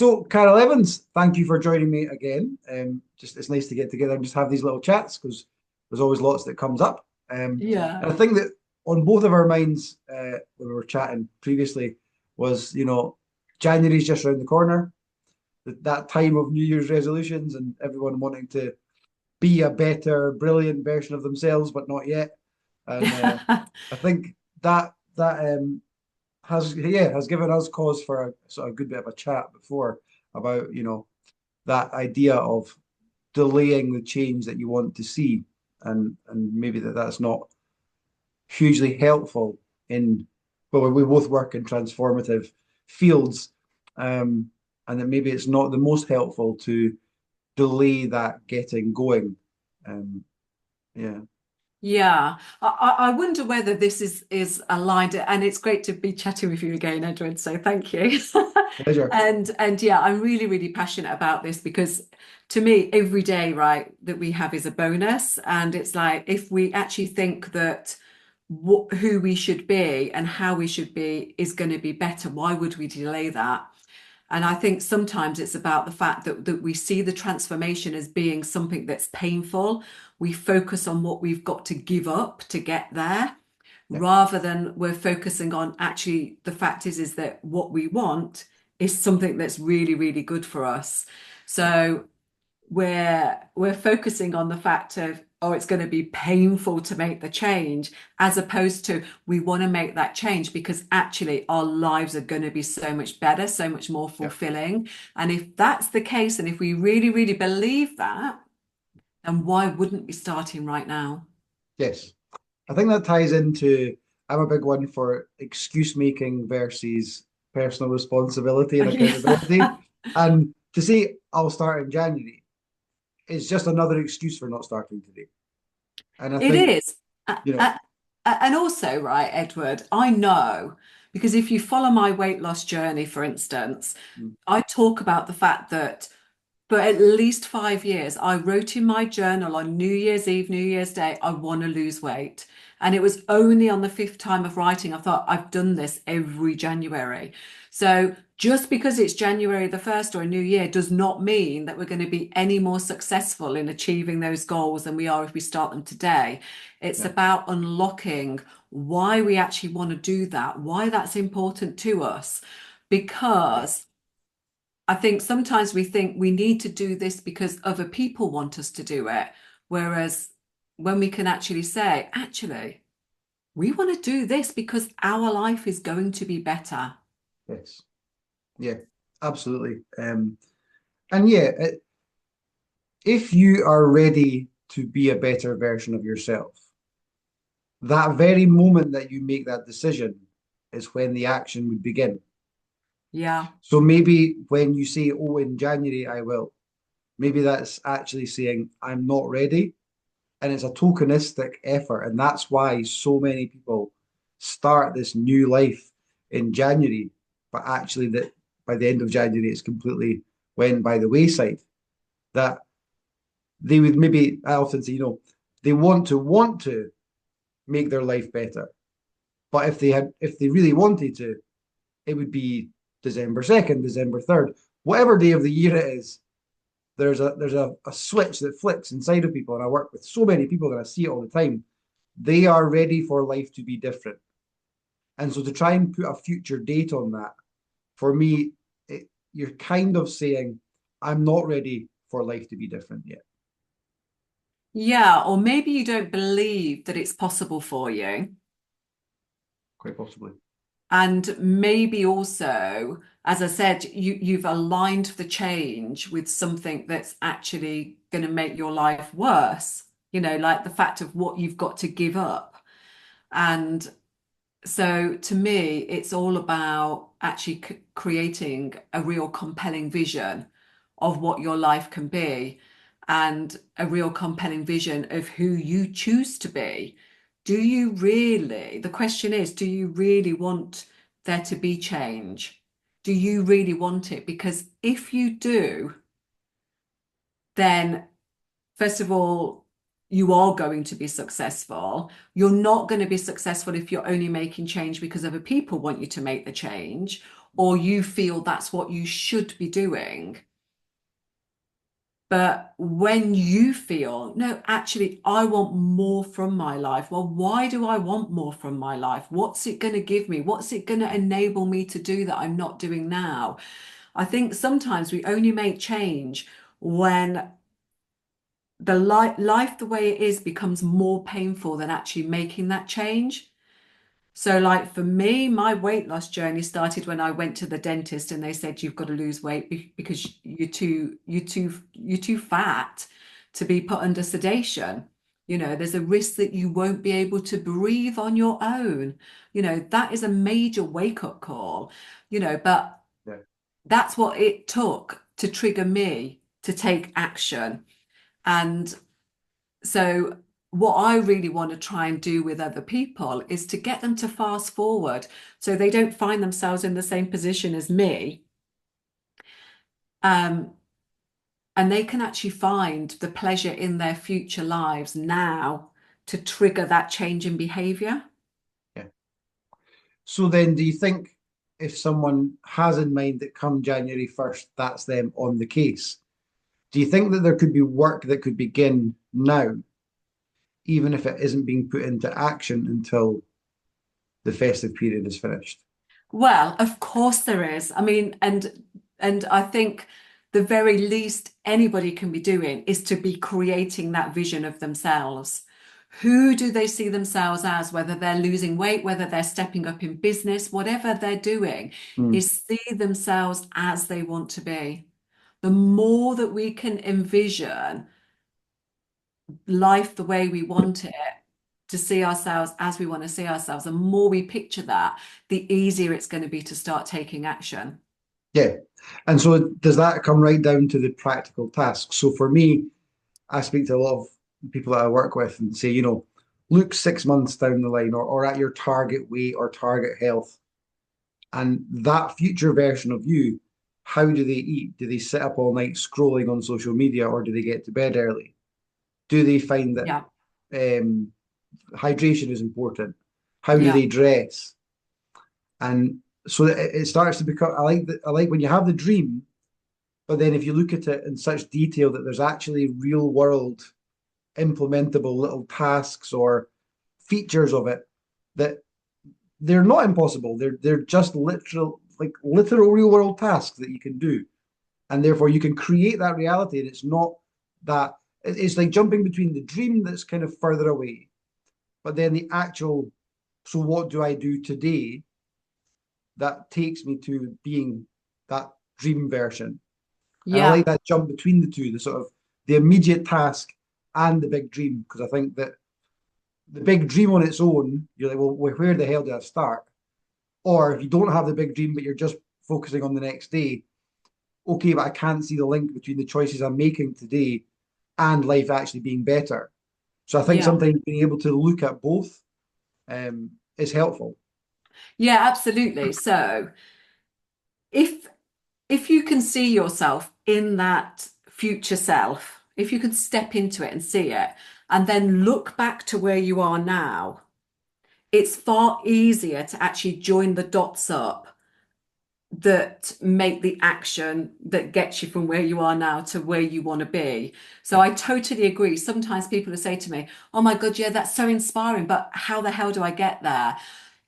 So, Carol Evans, thank you for joining me again. Just it's nice to get together and just have these little chats because there's always lots that comes up. Yeah. And I think that on both of our minds when we were chatting previously was, January's just around the corner, that time of New Year's resolutions and everyone wanting to be a better, brilliant version of themselves, but not yet. And I think that has given us cause for a sort of good bit of a chat before about that idea of delaying the change that you want to see, and maybe that's not hugely helpful in well, we both work in transformative fields, and that maybe it's not the most helpful to delay that getting going. Um, yeah, Yeah. I wonder whether this is aligned, and it's great to be chatting with you again, Edward. So thank you. pleasure. And yeah, I'm really, really passionate about this because to me, every day, right, that we have is a bonus. And it's like if we actually think that who we should be and how we should be is going to be better, why would we delay that? And I think sometimes it's about the fact that we see the transformation as being something that's painful. We focus on what we've got to give up to get there, Yeah, rather than we're focusing on actually the fact is that what we want is something that's really, really good for us. yeah, So we're focusing on the fact of, oh, it's going to be painful to make the change, as opposed to we want to make that change because actually our lives are going to be so much better, so much more yeah. fulfilling. And if that's the case, and if we really, really believe that, then why wouldn't we starting right now? Yes. I think that ties into I'm a big one for excuse making versus personal responsibility and accountability. Yeah. And to say I'll start in January is just another excuse for not starting today. And I It think, is. you know, And also, right, Edward, I know because if you follow my weight loss journey, for instance, mm, I talk about the fact that for at least 5 years, I wrote in my journal on New Year's Eve, New Year's Day, I want to lose weight. And it was only on the fifth time of writing, I thought, I've done this every January. So just because it's January the 1st or a new year does not mean that we're going to be any more successful in achieving those goals than we are if we start them today. It's yeah, about unlocking why we actually want to do that, why that's important to us. yeah, Because I think sometimes we think we need to do this because other people want us to do it. Whereas when we can actually say, actually, we want to do this because our life is going to be better. yes, yeah, absolutely. And yeah, if you are ready to be a better version of yourself, that very moment that you make that decision is when the action would begin. Yeah. So maybe when you say, oh, in January I will, maybe that's actually saying I'm not ready. And it's a tokenistic effort. And that's why so many people start this new life in January, but actually that by the end of January it's completely went by the wayside. That they would maybe I often say, they want to make their life better. But if they really wanted to, it would be December 2nd, December 3rd, whatever day of the year it is, there's a switch that flicks inside of people. And I work with so many people that I see it all the time. They are ready for life to be different. And so to try and put a future date on that, for me, you're kind of saying, I'm not ready for life to be different yet. Yeah. Or maybe you don't believe that it's possible for you. Quite possibly. And maybe also, as I said, you've aligned the change with something that's actually going to make your life worse, like the fact of what you've got to give up. And so to me, it's all about actually creating a real compelling vision of what your life can be and a real compelling vision of who you choose to be. Do you really, the question is, do you really want there to be change? Do you really want it? Because if you do, then first of all, you are going to be successful. You're not going to be successful if you're only making change because other people want you to make the change, or you feel that's what you should be doing. But when you feel, no, actually, I want more from my life. Well, why do I want more from my life? What's it going to give me? What's it going to enable me to do that I'm not doing now? I think sometimes we only make change when the life the way it is becomes more painful than actually making that change. So, like for me, my weight loss journey started when I went to the dentist and they said you've got to lose weight because you're too fat to be put under sedation. There's a risk that you won't be able to breathe on your own. That is a major wake-up call, but Yeah. that's what it took to trigger me to take action. And so, what I really want to try and do with other people is to get them to fast forward so they don't find themselves in the same position as me. Um, and they can actually find the pleasure in their future lives now to trigger that change in behavior. Yeah. So then, do you think if someone has in mind that come January 1st, that's them on the case? Do you think that there could be work that could begin now, even if it isn't being put into action until the festive period is finished? Well, of course there is. I mean, and I think the very least anybody can be doing is to be creating that vision of themselves. Who do they see themselves as, whether they're losing weight, whether they're stepping up in business, whatever they're doing, Hmm. is see themselves as they want to be. The more that we can envision life the way we want it, to see ourselves as we want to see ourselves, the more we picture that, the easier it's going to be to start taking action. Yeah. And so does that come right down to the practical tasks? So for me, I speak to a lot of people that I work with and say, look 6 months down the line or at your target weight or target health. And that future version of you, how do they eat? Do they sit up all night scrolling on social media or do they get to bed early? Do they find that Yeah, um, hydration is important? How do yeah, they dress? And so it starts to become, I like when you have the dream, but then if you look at it in such detail that there's actually real world implementable little tasks or features of it that they're not impossible. They're just literal real world tasks that you can do. And therefore you can create that reality. And it's not that it's like jumping between the dream that's kind of further away, but then the actual, so what do I do today that takes me to being that dream version? And I like yeah, that jump between the two, the sort of the immediate task and the big dream, because I think that the big dream on its own, you're like, well, where the hell do I start? Or if you don't have the big dream, but you're just focusing on the next day, okay, but I can't see the link between the choices I'm making today and life actually being better. So I think yeah, sometimes being able to look at both is helpful. yeah, absolutely. So if if you can see yourself in that future self, if you can step into it and see it, and then look back to where you are now, it's far easier to actually join the dots up that make the action that gets you from where you are now to where you want to be. So I totally agree. Sometimes people will say to me, "Oh my God, yeah, that's so inspiring, but how the hell do I get there?"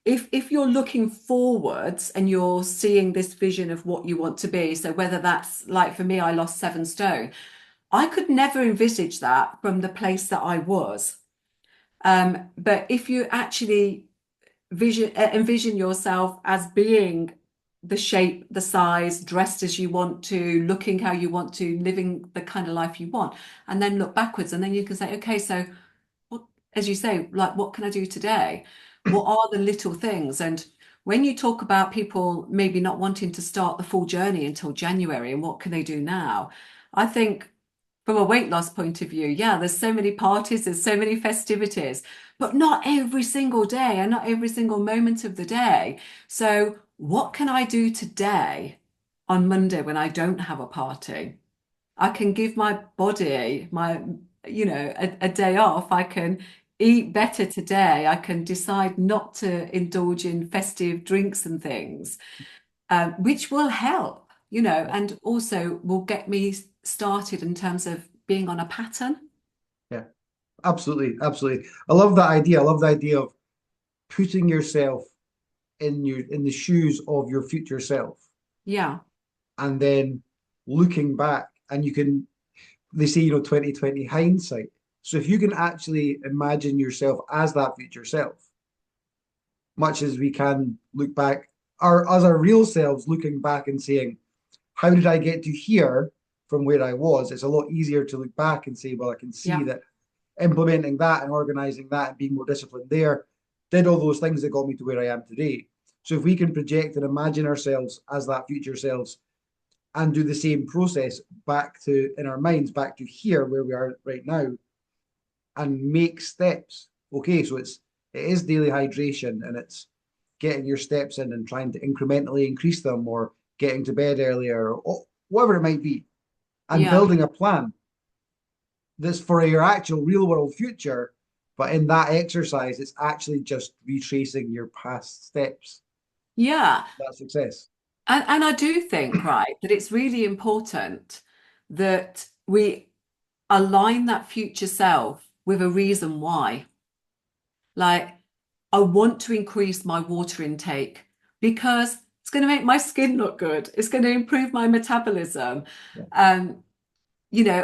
If you're looking forwards and you're seeing this vision of what you want to be, so whether that's like for me, I lost 7 stone. I could never envisage that from the place that I was. But if you actually envision yourself as being the shape, the size, dressed as you want to, looking how you want to, living the kind of life you want, and then look backwards, and then you can say, okay, so what, as you say, like, what can I do today? What are the little things? And when you talk about people maybe not wanting to start the full journey until January, and what can they do now? I think from a weight loss point of view, yeah, there's so many parties, there's so many festivities, but not every single day and not every single moment of the day. So, what can I do today on Monday when I don't have a party? I can give my body a day off. I can eat better today. I can decide not to indulge in festive drinks and things. which will help, and also will get me started in terms of being on a pattern. Yeah, absolutely, absolutely. I love that idea. I love the idea of putting yourself in the shoes of your future self, Yeah, and then looking back, and you can, they say, 2020 hindsight. So if you can actually imagine yourself as that future self, much as we can look back, our as our real selves looking back and saying, how did I get to here from where I was? It's a lot easier to look back and say, well, I can see yeah, that implementing that and organizing that and being more disciplined there did all those things that got me to where I am today. So if we can project and imagine ourselves as that future selves and do the same process back to in our minds, back to here where we are right now, and make steps. Okay, so it is daily hydration, and it's getting your steps in and trying to incrementally increase them, or getting to bed earlier, or whatever it might be, and yeah, building a plan that's for your actual real world future. But in that exercise, it's actually just retracing your past steps. yeah. That success. And I do think, right, that it's really important that we align that future self with a reason why. Like, I want to increase my water intake because it's going to make my skin look good. It's going to improve my metabolism. Yeah. Um,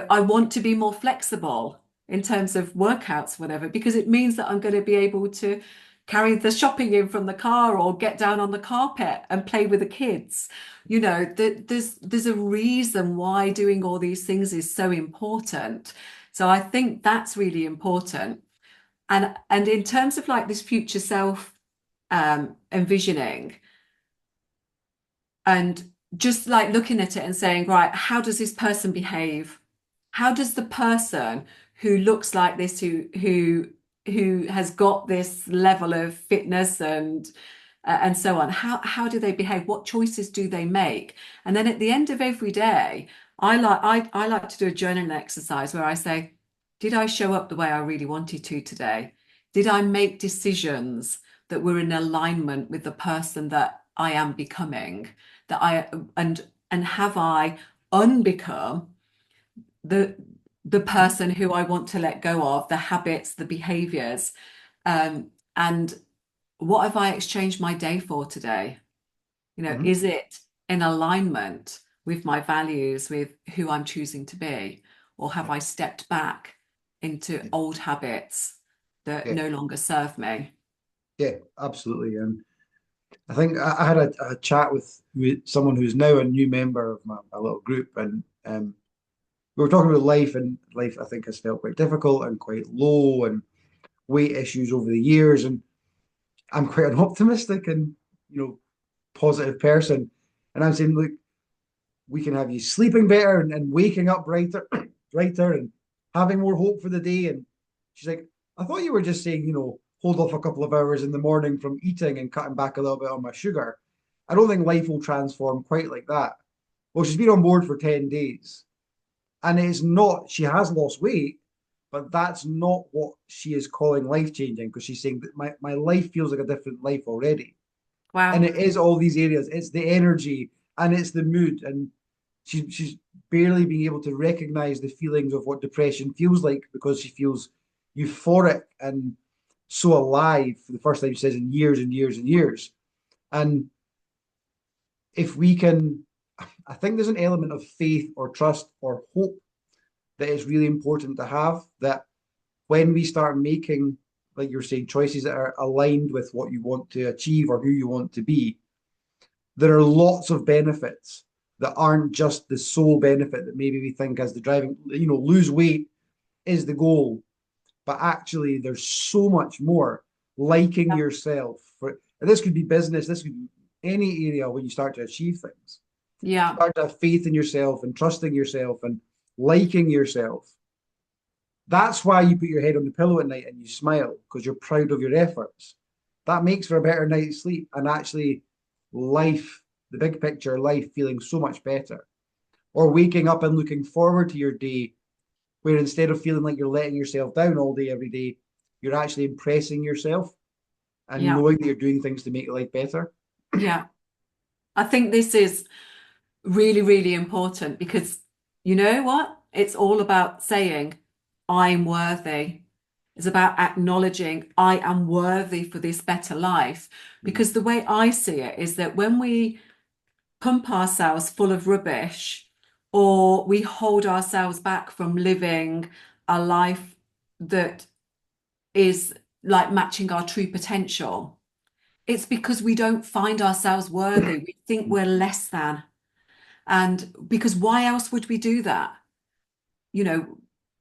I want to be more flexible in terms of workouts, whatever, because it means that I'm going to be able to carry the shopping in from the car or get down on the carpet and play with the kids. There's a reason why doing all these things is so important. So I think that's really important. And in terms of like this future self envisioning and just like looking at it and saying, right, how does this person behave? How does the person who looks like this, who has got this level of fitness and so on, how do they behave? What choices do they make? And then at the end of every day, I like to do a journaling exercise where I say, did I show up the way I really wanted to today? Did I make decisions that were in alignment with the person that I am becoming? That I and have I unbecome the the person who I want to let go of, the habits, the behaviors, and what have I exchanged my day for today? Mm-hmm. Is it in alignment with my values, with who I'm choosing to be, or have Yeah. I stepped back into Yeah. old habits that Yeah. no longer serve me? Yeah. Absolutely. And I think I had a chat with someone who's now a new member of my little group, and we were talking about life, and life I think has felt quite difficult and quite low, and weight issues over the years. And I'm quite an optimistic and positive person, and I'm saying, look, we can have you sleeping better and waking up brighter, brighter, and having more hope for the day. And she's like, I thought you were just saying, hold off a couple of hours in the morning from eating and cutting back a little bit on my sugar. I don't think life will transform quite like that. Well, she's been on board for 10 days. And it's not, she has lost weight, but that's not what she is calling life changing, because she's saying that my life feels like a different life already. And Wow. it is all these areas. It's the energy and it's the mood. And she's barely being able to recognize the feelings of what depression feels like, because she feels euphoric and so alive for the first time, she says, in years and years and years. And if we can, I think there's an element of faith or trust or hope that is really important to have, that when we start making, like you're saying, choices that are aligned with what you want to achieve or who you want to be, there are lots of benefits that aren't just the sole benefit that maybe we think as the driving, lose weight is the goal. But actually, there's so much more. Liking yourself, and this could be business, this could be any area when you start to achieve things. Yeah. Start to have faith in yourself and trusting yourself and liking yourself. That's why you put your head on the pillow at night and you smile, because you're proud of your efforts. That makes for a better night's sleep, and actually life, the big picture, life feeling so much better. Or waking up and looking forward to your day, where instead of feeling like you're letting yourself down all day, every day, you're actually impressing yourself and Yeah. knowing that you're doing things to make your life better. Yeah. I think this is really, really important because you know what? It's all about saying, I'm worthy. It's about acknowledging I am worthy for this better life. Mhm. Because the way I see it is that when we pump ourselves full of rubbish or we hold ourselves back from living a life that is like matching our true potential, it's because we don't find ourselves worthy. We think we're less than. And because why else would we do that? You know,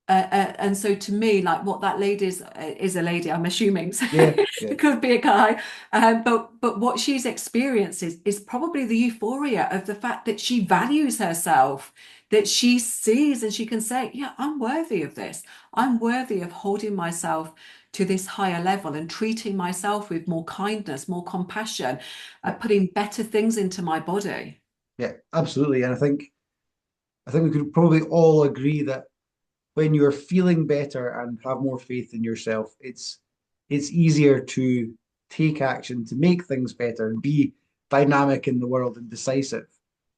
and so to me, like what that lady is a lady, I'm assuming, so Yeah, yeah, it could be a guy. But what she's experienced is probably the euphoria of the fact that she values herself, that she sees and she can say, yeah, I'm worthy of this. I'm worthy of holding myself to this higher level and treating myself with more kindness, more compassion, yeah, putting better things into my body. yeah, absolutely. And I think we could probably all agree that when you're feeling better and have more faith in yourself, it's easier to take action to make things better and be dynamic in the world and decisive.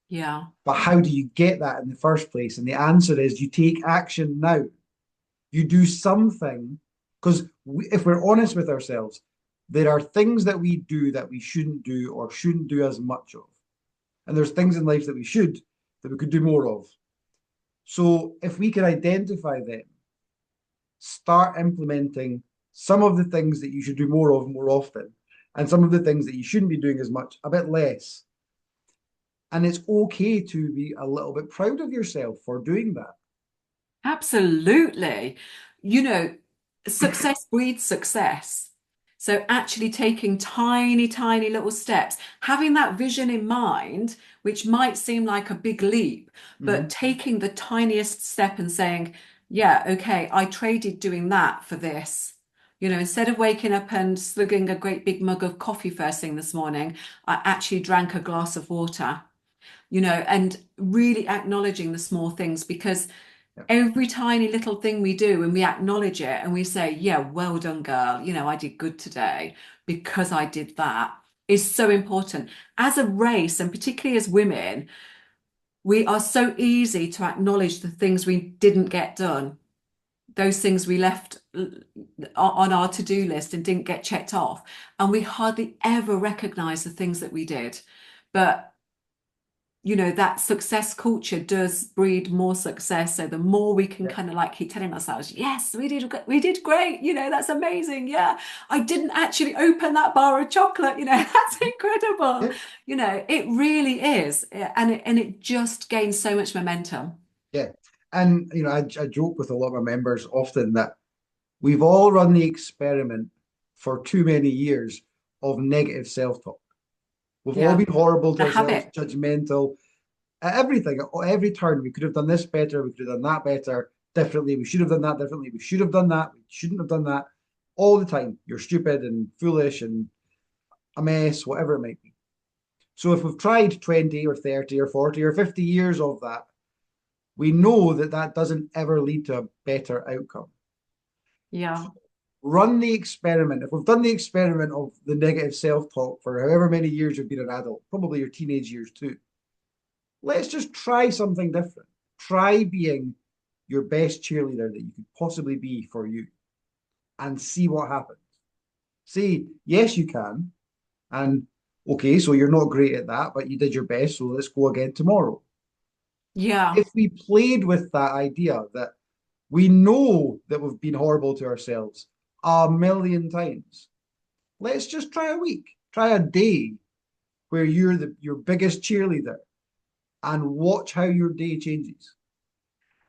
Yeah. But how do you get that in the first place? And the answer is you take action now. You do something because if we're honest with ourselves, there are things that we do that we shouldn't do or shouldn't do as much of. And there's things in life that we should that we could do more of. So if we can identify them, start implementing some of the things that you should do more of more often, and some of the things that you shouldn't be doing as much, a bit less. And it's okay to be a little bit proud of yourself for doing that. Absolutely. You know, success breeds success. So actually taking tiny, tiny little steps, having that vision in mind, which might seem like a big leap, but Mhm. taking the tiniest step and saying, yeah, okay, I traded doing that for this. You know, instead of waking up and slugging a great big mug of coffee first thing this morning, I actually drank a glass of water, you know, and really acknowledging the small things because Yeah. every tiny little thing we do and we acknowledge it and we say, yeah, well done, girl. You know, I did good today because I did that is so important. As a race, and particularly as women, we are so easy to acknowledge the things we didn't get done, those things we left on our to-do list and didn't get checked off. And we hardly ever recognize the things that we did. But you know, that success culture does breed more success. So the more we can Yeah. kind of like keep telling ourselves, yes, we did great, you know, that's amazing. Yeah, I didn't actually open that bar of chocolate, you know, that's incredible. Yeah. You know, it really is. And it just gains so much momentum. Yeah. And, I joke with a lot of my members often that we've all run the experiment for too many years of negative self-talk. We've all Yeah, been horrible to the ourselves, habit. judgmental, at everything, at every turn. We could have done this better. We could have done that better, differently. We should have done that differently. We should have done that. We shouldn't have done that. All the time. You're stupid and foolish and a mess, whatever it might be. So if we've tried 20 or 30 or 40 or 50 years of that, we know that that doesn't ever lead to a better outcome. Yeah. Run the experiment. If we've done the experiment of the negative self-talk for however many years you've been an adult, probably your teenage years too, let's just try something different. Try being your best cheerleader that you could possibly be for you and see what happens. See, yes, you can. And okay, so you're not great at that, but you did your best. So let's go again tomorrow. Yeah. If we played with that idea that we know that we've been horrible to ourselves a million times, let's just try a week, try a day where you're your biggest cheerleader and watch how your day changes.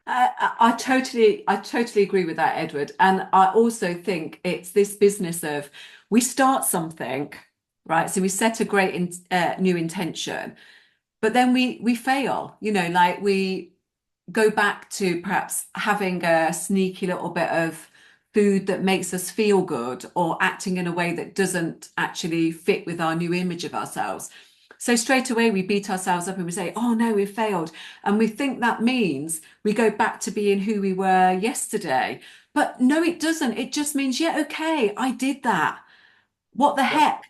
I totally agree with that, Edward. And I also think it's this business of we start something, right? So we set a great new intention, but then we fail. You know, like we go back to perhaps having a sneaky little bit of food that makes us feel good or acting in a way that doesn't actually fit with our new image of ourselves. So straight away we beat ourselves up and we say, oh no, we failed. And we think that means we go back to being who we were yesterday. But no, it doesn't. It just means, yeah, okay, I did that. What the Yep. heck?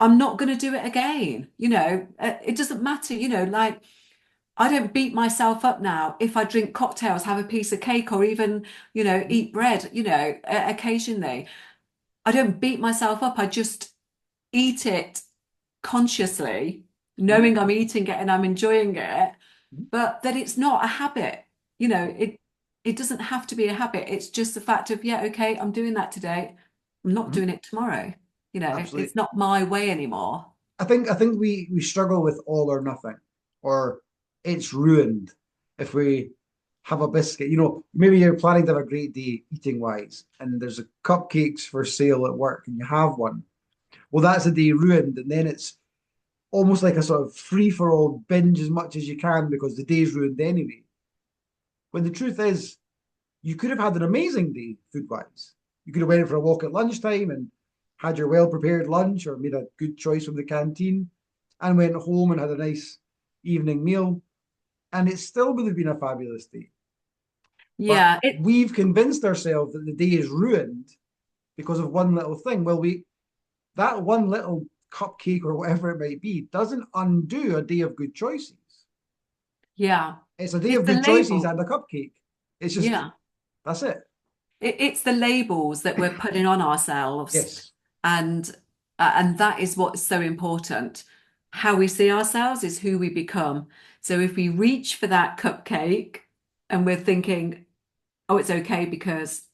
I'm not going to do it again. It doesn't matter, like I don't beat myself up now if I drink cocktails, have a piece of cake, or even, eat bread, occasionally. I don't beat myself up. I just eat it consciously, Mhm. knowing I'm eating it and I'm enjoying it, but that it's not a habit. It doesn't have to be a habit. It's just the fact of, yeah, okay, I'm doing that today. I'm not Mhm. doing it tomorrow. It's Absolutely. not my way anymore. I think we struggle with all or nothing, or it's ruined if we have a biscuit. Maybe you're planning to have a great day eating wise, and there's a cupcakes for sale at work, and you have one. Well, that's a day ruined, and then it's almost like a sort of free for all binge as much as you can because the day's ruined anyway. When the truth is, you could have had an amazing day food wise. You could have went for a walk at lunchtime and had your well prepared lunch or made a good choice from the canteen and went home and had a nice evening meal. And it still would have been a fabulous day. But Yeah, we've convinced ourselves that the day is ruined because of one little thing. Well, that one little cupcake or whatever it might be doesn't undo a day of good choices. yeah. It's a day It's of the good choices label. and a cupcake. It's just Yeah. that's it. It's the labels that we're putting on ourselves, Yes. and and that is what's so important. How we see ourselves is who we become. So if we reach for that cupcake and we're thinking, oh, it's okay because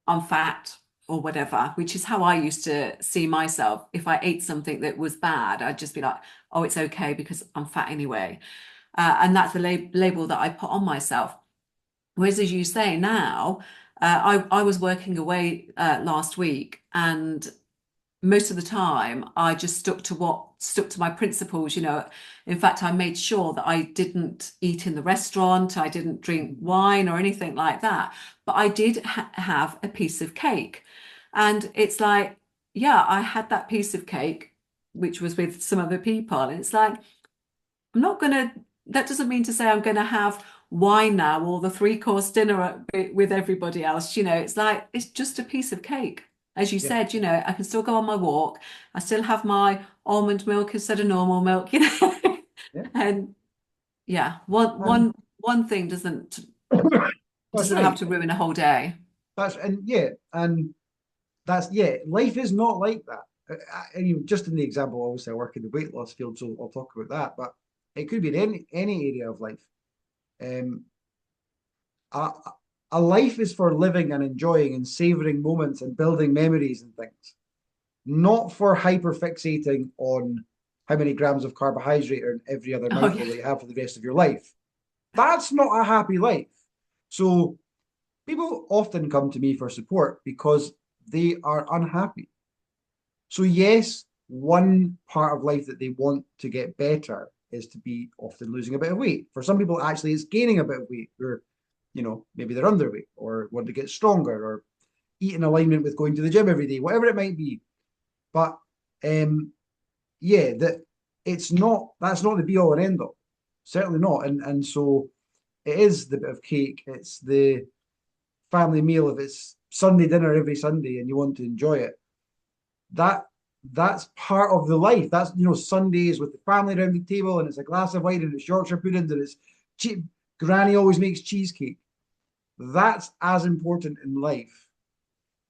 I'm fat or whatever, which is how I used to see myself. If I ate something that was bad, I'd just be like, oh, it's okay because I'm fat anyway. And that's the label that I put on myself. Whereas, as you say now, I was working away last week, and most of the time I just stuck to my principles. In fact, I made sure that I didn't eat in the restaurant, I didn't drink wine or anything like that, but I did have a piece of cake. And it's like, yeah, I had that piece of cake, which was with some other people. And it's like, I'm not gonna, that doesn't mean to say I'm gonna have wine now or the three-course dinner with everybody else. It's like, it's just a piece of cake. As you Yeah. said, I can still go on my walk. I still have my almond milk instead of normal milk. Yeah. And yeah, one thing doesn't That's doesn't have right. to ruin a whole day. And that's life is not like that. Just in the example, obviously, I work in the weight loss field, so I'll talk about that. But it could be in any area of life. Um, a, a life is for living and enjoying and savoring moments and building memories and things, not for hyper fixating on how many grams of carbohydrate or every other Oh yeah. mouthful that you have for the rest of your life. That's not a happy life. So people often come to me for support because they are unhappy. So, yes, one part of life that they want to get better is to be often losing a bit of weight. For some people, actually, it's gaining a bit of weight, where, maybe they're underweight or want to get stronger or eat in alignment with going to the gym every day, whatever it might be. But yeah, that's not the be all and end all. Certainly not. And so it is the bit of cake, it's the family meal, if it's Sunday dinner every Sunday and you want to enjoy it, that that's part of the life. That's Sundays with the family around the table and it's a glass of wine and it's Yorkshire puddings and it's cheap. Granny always makes cheesecake. That's as important in life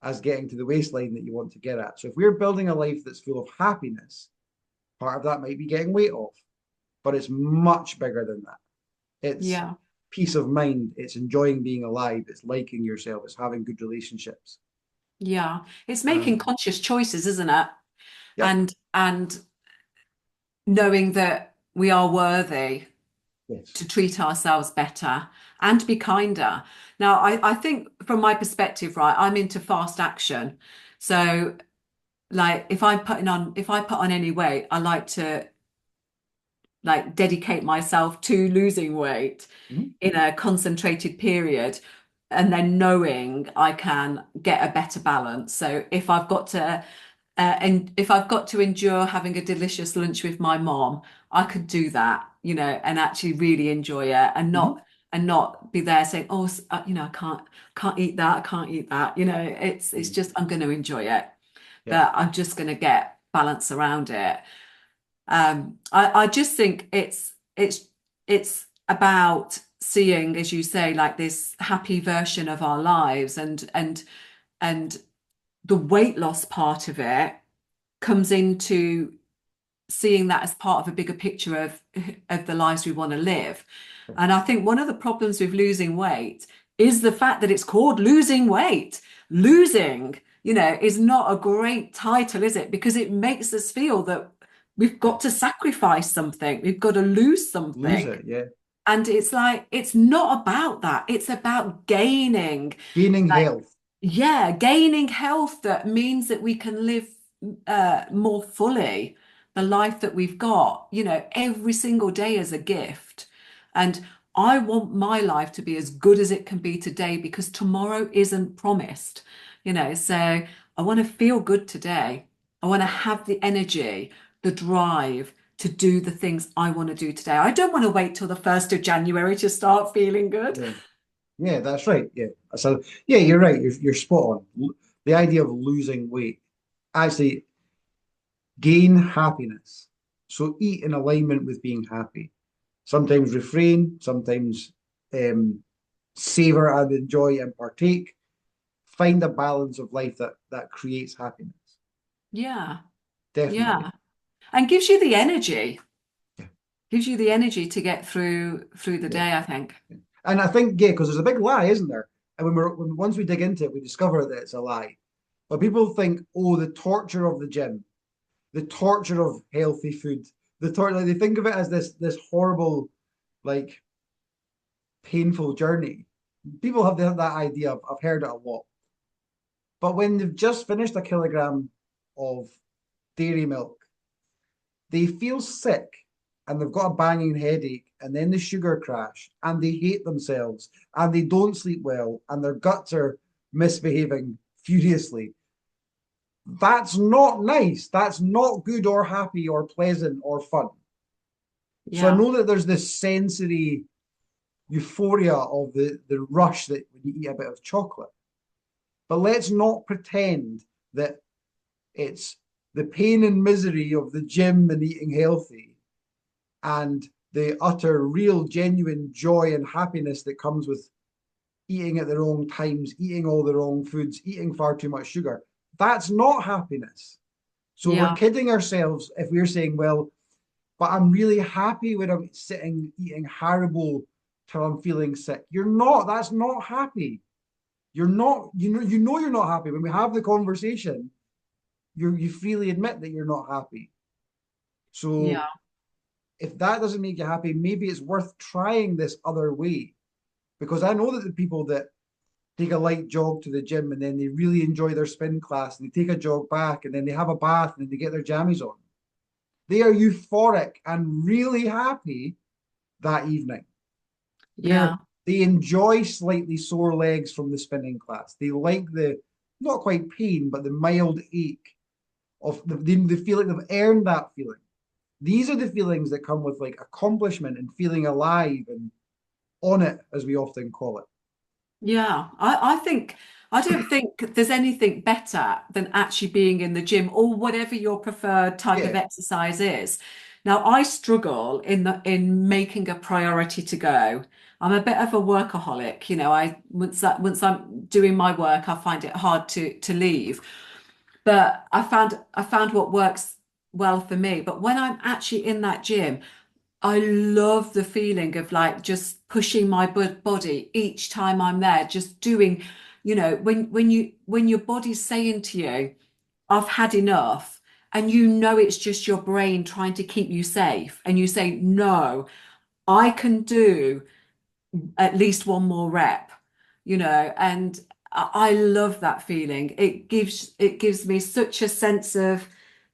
as getting to the waistline that you want to get at. So if we're building a life that's full of happiness, part of that might be getting weight off, but it's much bigger than that. It's Yeah. peace of mind. It's enjoying being alive. It's liking yourself. It's having good relationships. Yeah. It's making And conscious choices, isn't it? yep, And knowing that we are worthy yes. to treat ourselves better and to be kinder. Now, I think from my perspective, right, I'm into fast action. So like if I put on any weight, I like to like dedicate myself to losing weight Mhm. in a concentrated period, and then knowing I can get a better balance. So if I've got to endure having a delicious lunch with my mom, I could do that, and actually really enjoy it, and Mhm. not be there saying, oh, I can't eat that, I can't eat that. It's Mhm. just I'm going to enjoy it, Yeah. but I'm just going to get balance around it. I just think it's about seeing, as you say, like this happy version of our lives, and the weight loss part of it comes into seeing that as part of a bigger picture of the lives we want to live. And I think one of the problems with losing weight is the fact that it's called losing weight. Losing, is not a great title, is it? Because it makes us feel that we've got to sacrifice something, we've got to lose Lose something. it, yeah. And it's like, it's not about that. It's about gaining, Gaining like, health. yeah, gaining health that means that we can live more fully the life that we've got, every single day as a gift. And I want my life to be as good as it can be today because tomorrow isn't promised, So I want to feel good today. I want to have the energy, the drive to do the things I want to do today. I don't want to wait till the 1st of January to start feeling good. Yeah. Yeah, that's right. Yeah. So yeah, you're right. You're spot on. The idea of losing weight, actually gain happiness. So eat in alignment with being happy. Sometimes refrain, sometimes um, savor and enjoy and partake. Find a balance of life that creates happiness. Yeah, Definitely. yeah. And gives you the energy to get through the Yeah. day, I think. And I think, yeah, because there's a big lie, isn't there? And once we dig into it, we discover that it's a lie. But people think, oh, the torture of the gym, the torture of healthy food, like they think of it as this horrible, like painful journey. People have that idea. I've heard it a lot. But when they've just finished a kilogram of dairy milk, they feel sick and they've got a banging headache, and then the sugar crash, and they hate themselves, and they don't sleep well, and their guts are misbehaving furiously. That's not nice. That's not good or happy or pleasant or fun. So I Yeah. know that there's this sensory euphoria of the rush that when you eat a bit of chocolate. But let's not pretend that it's the pain and misery of the gym and eating healthy and the utter, real, genuine joy and happiness that comes with eating at the wrong times, eating all the wrong foods, eating far too much sugar. That's not happiness. So we're Yeah. kidding ourselves if we're saying, well, but I'm really happy when I'm sitting eating Haribo till I'm feeling sick. You're not. That's not happy. You're not. You know you're not happy. When we have the conversation, you freely admit that you're not happy. So Yeah. if that doesn't make you happy, maybe it's worth trying this other way. Because I know that the people that take a light jog to the gym and then they really enjoy their spin class and they take a jog back and then they have a bath and they get their jammies on. They are euphoric and really happy that evening. Yeah. They enjoy slightly sore legs from the spinning class. They like the not quite pain, but the mild ache of they feel like they've earned that feeling. These are the feelings that come with like accomplishment and feeling alive and on it, as we often call it. Yeah. I don't think there's anything better than actually being in the gym or whatever your preferred type of Yeah, exercise is. Now, I struggle in making a priority to go. I'm a bit of a workaholic, I once I'm doing my work, I find it hard to leave. But I found what works well for me. But when I'm actually in that gym, I love the feeling of like just pushing my body each time I'm there, just doing, when your body's saying to you, I've had enough, and it's just your brain trying to keep you safe, and you say, no, I can do at least one more rep, and I love that feeling. It gives me such a sense of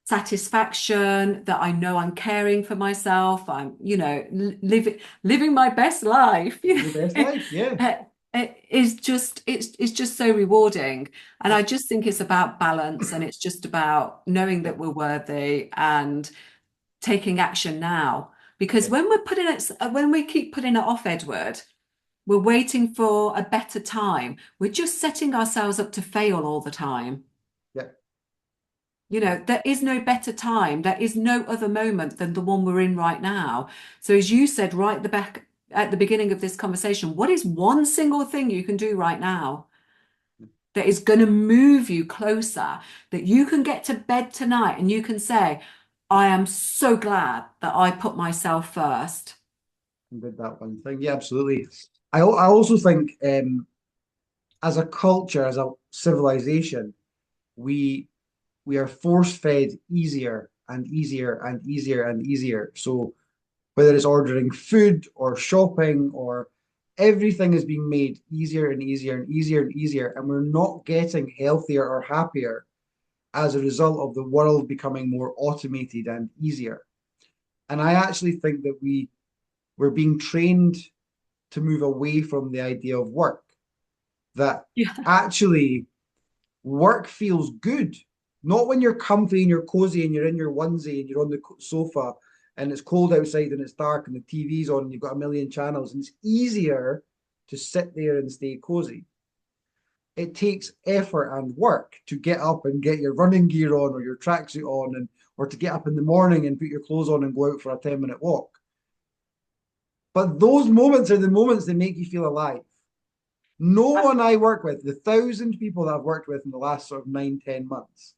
satisfaction that I know I'm caring for myself. I'm, living my best life. living your best life. Yeah. It's just so rewarding. And Uh, I just think it's about balance, and it's just about knowing yeah, that we're worthy and taking action now. Because yeah, when we keep putting it off, Edward, we're waiting for a better time. We're just setting ourselves up to fail all the time. yeah. You Yeah. know, there is no better time. There is no other moment than the one we're in right now. So, as you said right at the back at the beginning of this conversation, what is one single thing you can do right now that is going to move you closer, that you can get to bed tonight and you can say, I am so glad that I put myself first. Did that one thing. Yeah, absolutely. I also think as a culture, as a civilization, we we are force fed easier and easier and easier and easier. So whether it's ordering food or shopping or everything is being made easier and easier and easier and easier, and we're not getting healthier or happier as a result of the world becoming more automated and easier. And I actually think that we're being trained to move away from the idea of work, that Yeah. actually work feels good. Not when you're comfy and you're cozy and you're in your onesie and you're on the sofa and it's cold outside and it's dark and the TV's on and you've got a million channels and it's easier to sit there and stay cozy. It takes effort and work to get up and get your running gear on or your tracksuit on, and or to get up in the morning and put your clothes on and go out for a 10-minute walk. But those moments are the moments that make you feel alive. No one I work with, the 1,000 people that I've worked with in the last sort of 9, 10 months,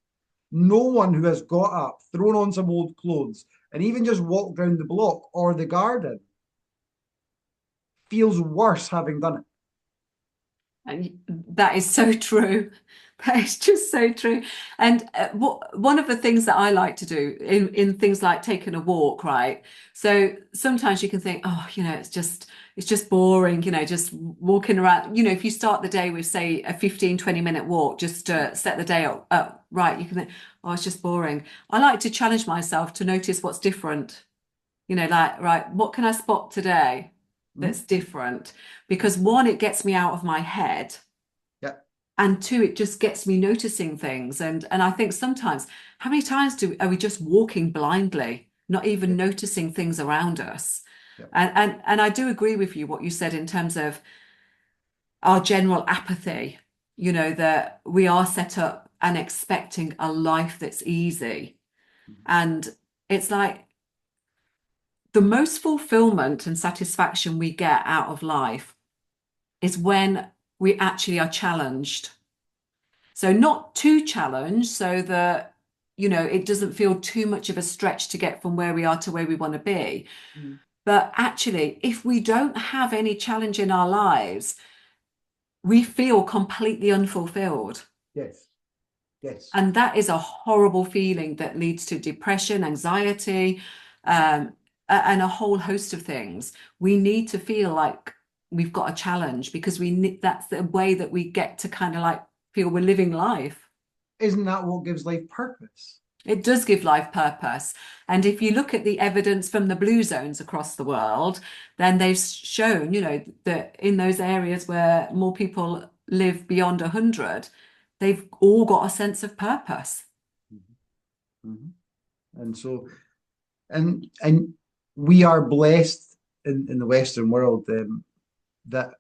no one who has got up, thrown on some old clothes, and even just walked around the block or the garden feels worse having done it. And that is so true. That is just so true. And one of the things that I like to do in things like taking a walk, right? So sometimes you can think, oh, you know, it's just boring, you know, just walking around. You know, if you start the day with, say, a 15, 20-minute walk just to set the day up right, you can think, oh, it's just boring. I like to challenge myself to notice what's different. You know, like, right, what can I spot today Mm-hmm. that's different? Because one, it gets me out of my head, Yeah. and two, it just gets me noticing things. And I think sometimes, how many times are we just walking blindly, not even Yeah. noticing things around us? Yeah. And I do agree with you what you said in terms of our general apathy, you know, that we are set up and expecting a life that's easy. Mm-hmm. And it's like the most fulfillment and satisfaction we get out of life is when we actually are challenged. So not too challenged so that, you know, it doesn't feel too much of a stretch to get from where we are to where we want to be. Mm-hmm. But actually, if we don't have any challenge in our lives, we feel completely unfulfilled. Yes. Yes. And that is a horrible feeling that leads to depression, anxiety, and a whole host of things. We need to feel like we've got a challenge because that's the way that we get to kind of like feel we're living life. Isn't that what gives life purpose? It does give life purpose. And if you look at the evidence from the blue zones across the world, then they've shown, you know, that in those areas where more people live beyond 100, they've all got a sense of purpose. Mm-hmm. Mm-hmm. And so, and we are blessed in the Western world, that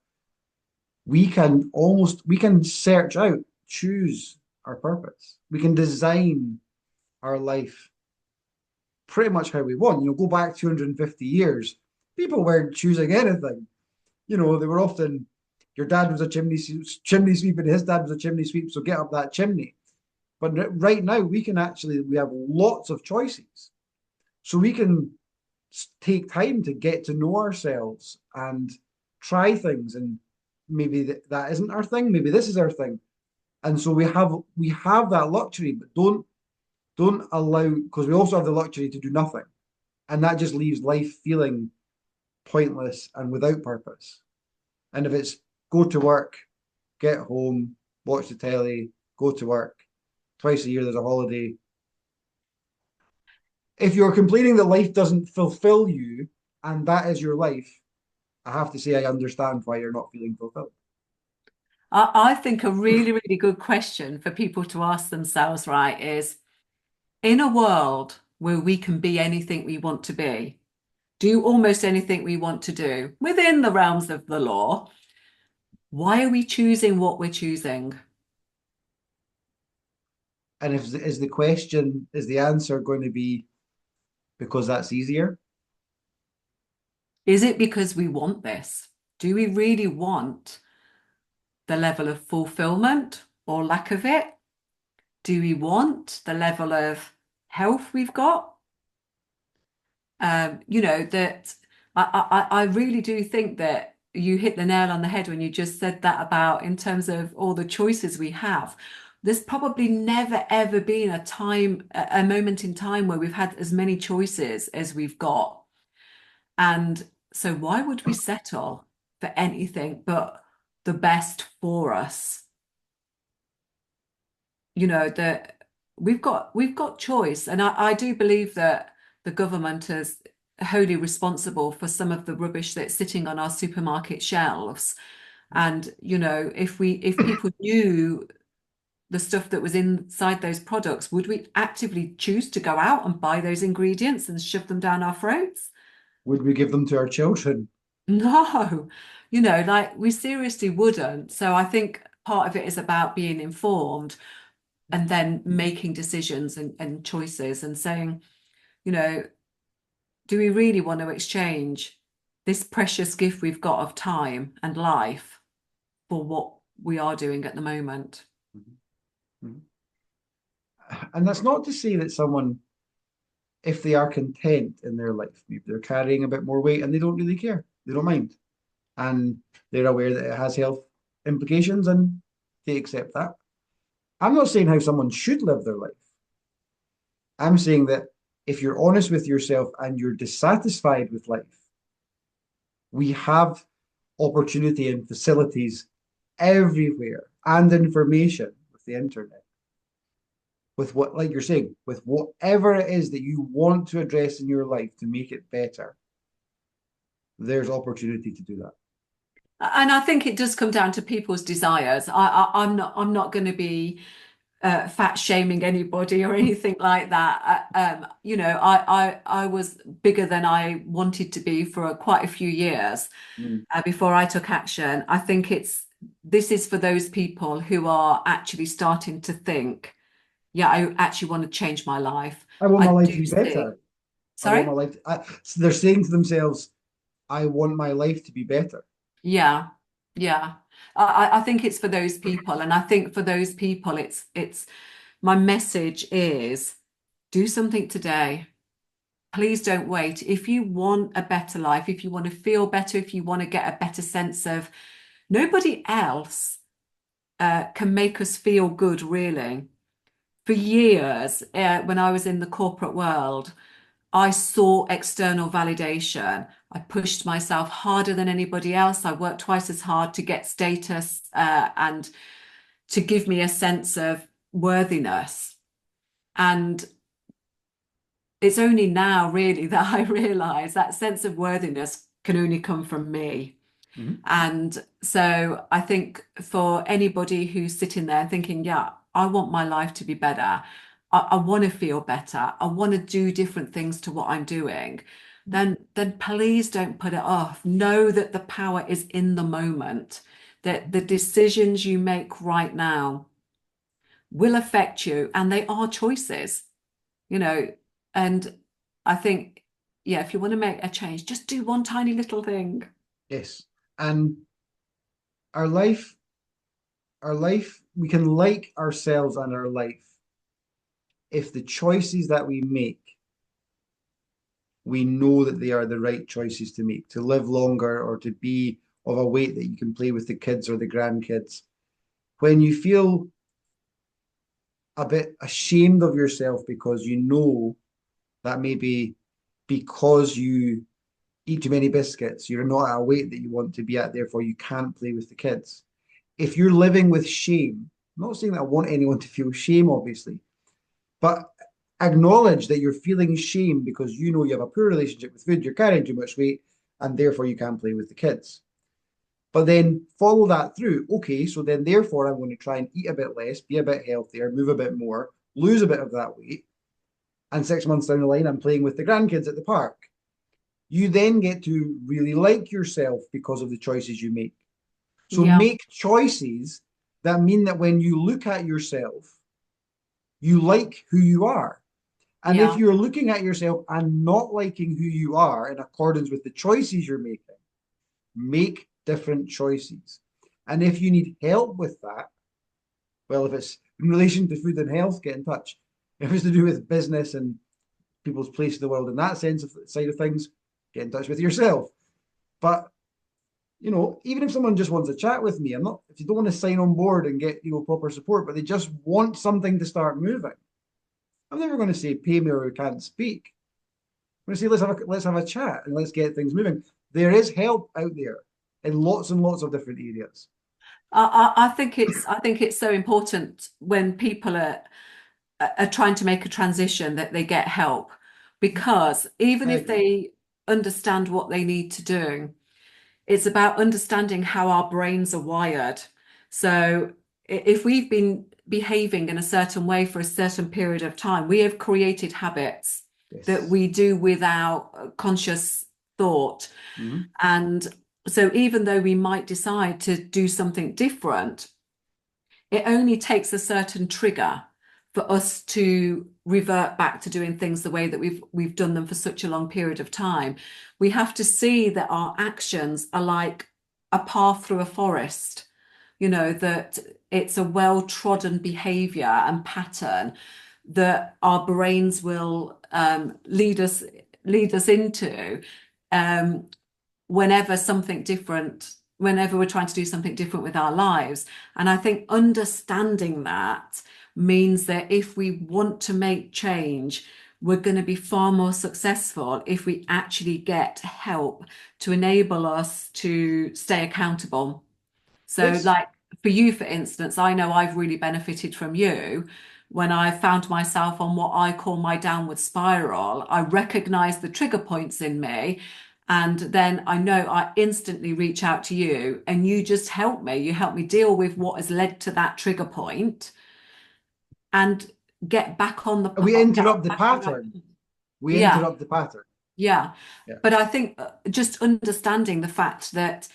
we can search out, choose our purpose. We can design our life pretty much how we want. Go back 250 years, people weren't choosing anything. They were often, your dad was a chimney sweep and his dad was a chimney sweep, so get up that chimney. But right now we have lots of choices. So we can take time to get to know ourselves and try things, and maybe that isn't our thing, maybe this is our thing. And so we have that luxury, but don't allow, because we also have the luxury to do nothing, and that just leaves life feeling pointless and without purpose. And if it's go to work, get home, watch the telly, go to work, twice a year there's a holiday. If you're complaining that life doesn't fulfill you and that is your life, I have to say I understand why you're not feeling fulfilled. I think a really, really good question for people to ask themselves, right, is in a world where we can be anything we want to be, do almost anything we want to do within the realms of the law, why are we choosing what we're choosing? And if is the question, is the answer going to be because that's easier? Is it because we want this? Do we really want the level of fulfillment or lack of it? Do we want the level of health we've got? That I really do think that you hit the nail on the head when you just said that about in terms of all the choices we have. There's probably never ever been a moment in time where we've had as many choices as we've got. And so why would we settle for anything but the best for us? That we've got choice. And I do believe that the government is wholly responsible for some of the rubbish that's sitting on our supermarket shelves. And if people knew the stuff that was inside those products, would we actively choose to go out and buy those ingredients and shove them down our throats? Would we give them to our children? No, like we seriously wouldn't. So I think part of it is about being informed and then making decisions and choices and saying, you know, do we really want to exchange this precious gift we've got of time and life for what we are doing at the moment? Mhm. Mhm. And that's not to say that someone, if they are content in their life, maybe they're carrying a bit more weight and they don't really care, they don't mind, and they're aware that it has health implications and they accept that. I'm not saying how someone should live their life. I'm saying that if you're honest with yourself and you're dissatisfied with life, we have opportunity and facilities everywhere and information with the internet, with what, like you're saying, with whatever it is that you want to address in your life to make it better, there's opportunity to do that. And I think it does come down to people's desires. I'm not going to be fat shaming anybody or anything like that. I was bigger than I wanted to be for quite a few years Mm. before I took action. I think this is for those people who are actually starting to think, yeah, I actually want to change my life. I want my I life to do be see. better. I want my Sorry? life. So they're saying to themselves, "I want my life to be better." Yeah, yeah. I think it's for those people, and I think for those people, it's my message is do something today. Please don't wait. If you want a better life, if you want to feel better, if you want to get a better sense of nobody else can make us feel good, really. For years, when I was in the corporate world, I saw external validation. I pushed myself harder than anybody else. I worked twice as hard to get status and to give me a sense of worthiness. And it's only now, really, that I realize that sense of worthiness can only come from me. Mhm. And so I think for anybody who's sitting there thinking, yeah, I want my life to be better. I want to feel better. I want to do different things to what I'm doing. Then please don't put it off. Know that the power is in the moment, that the decisions you make right now will affect you, and they are choices, you know. And I think, yeah, if you want to make a change, just do one tiny little thing. Yes, and our life, we can like ourselves and our life if the choices that we make, we know that they are the right choices to make, to live longer or to be of a weight that you can play with the kids or the grandkids. When you feel a bit ashamed of yourself because you know that maybe because you eat too many biscuits, you're not at a weight that you want to be at, therefore you can't play with the kids. If you're living with shame, I'm not saying that I want anyone to feel shame, obviously, but acknowledge that you're feeling shame because you know you have a poor relationship with food, you're carrying too much weight, and therefore you can't play with the kids. But then follow that through. Okay, so then therefore I'm going to try and eat a bit less, be a bit healthier, move a bit more, lose a bit of that weight. And 6 months down the line, I'm playing with the grandkids at the park. You then get to really like yourself because of the choices you make. So Yeah. make choices that mean that when you look at yourself, you like who you are. And if Yeah. you're looking at yourself and not liking who you are in accordance with the choices you're making, make different choices. And if you need help with that, well, if it's in relation to food and health, get in touch. If it's to do with business and people's place in the world in that sense of side of things, get in touch with yourself. But even if someone just wants to chat with me, I'm not, if you don't want to sign on board and get, proper support, but they just want something to start moving, I'm never going to say pay me or I can't speak. I'm going to say let's have a chat and let's get things moving. There is help out there in lots and lots of different areas. I think it's so important when people are trying to make a transition that they get help, because even I if agree. they understand what they need to do, it's about understanding how our brains are wired. So if we've been behaving in a certain way for a certain period of time, we have created habits that Yes. we do without conscious thought. Mhm. And so even though we might decide to do something different, it only takes a certain trigger for us to revert back to doing things the way that we've done them for such a long period of time. We have to see that our actions are like a path through a forest, that it's a well-trodden behavior and pattern that our brains will lead us into um, whenever we're trying to do something different with our lives. And I think understanding that means that if we want to make change, we're going to be far more successful if we actually get help to enable us to stay accountable. So, Yes. like for you, for instance, I know I've really benefited from you. When I found myself on what I call my downward spiral, I recognize the trigger points in me. And then I know I instantly reach out to you and you just help me. You help me deal with what has led to that trigger point and get back on the We get interrupt the back on the right pattern. path. We Yeah, interrupt the pattern. yeah. Yeah. But I think just understanding the fact that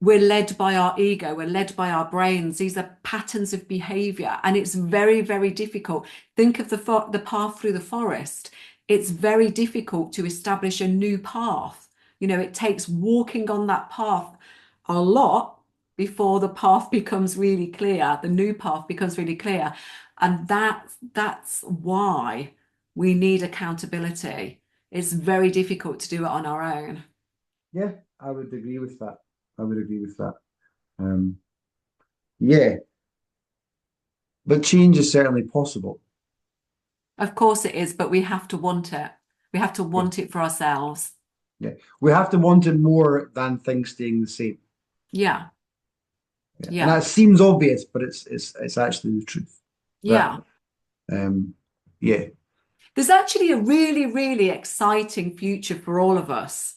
we're led by our ego, we're led by our brains. These are patterns of behavior, and it's very, very difficult. Think of the path through the forest. It's very difficult to establish a new path. It takes walking on that path a lot before the path becomes really clear, the new path becomes really clear. And that's why we need accountability. It's very difficult to do it on our own. Yeah, I would agree with that. I would agree with that. Um, yeah, but change is certainly possible. Of course it is, but we have to want it. We have to Yeah, want it for ourselves. yeah. We have to want it more than things staying the same. Yeah, Yeah. And yeah, that seems obvious, but it's actually the truth. That yeah. um yeah, There's actually a really, really exciting future for all of us.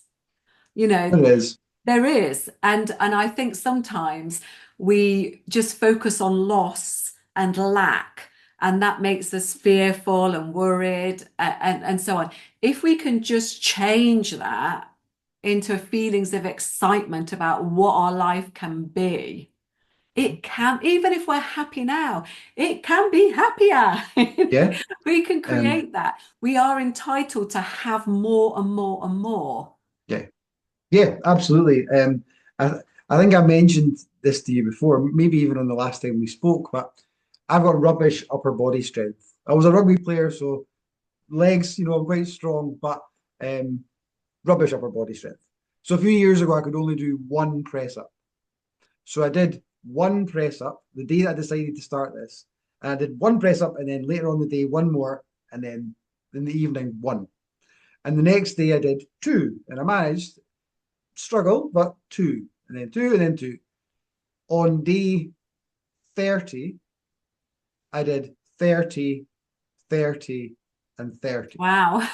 You know, it is. there is. And I think sometimes we just focus on loss and lack, and that makes us fearful and worried and so on. If we can just change that into feelings of excitement about what our life can be, it can, even if we're happy now, it can be happier. Yeah. We can Um create that. We are entitled to have more and more and more. yeah. Yeah, absolutely. I think I mentioned this to you before, maybe even on the last time we spoke, but I've got rubbish upper body strength. I was a rugby player, so legs, I'm quite strong, but um, rubbish upper body strength. So a few years ago, I could only do one press up. So I did one press up the day that I decided to start this. And I did one press up, and then later on the day, one more, and then in the evening, one. And the next day, I did two, and I managed, struggle, but two, and then two, and then two. On day 30, I did 30, 30, and 30. Wow.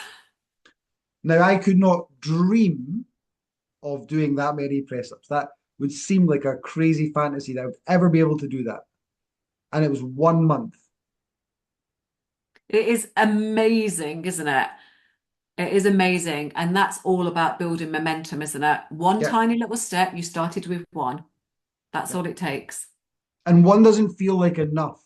Now, I could not dream of doing that many press ups. That would seem like a crazy fantasy that I would ever be able to do that. And it was 1 month. It is amazing, isn't it? It is amazing. And that's all about building momentum, isn't it? One Yeah. tiny little step, you started with one. That's Yeah. all it takes. And one doesn't feel like enough.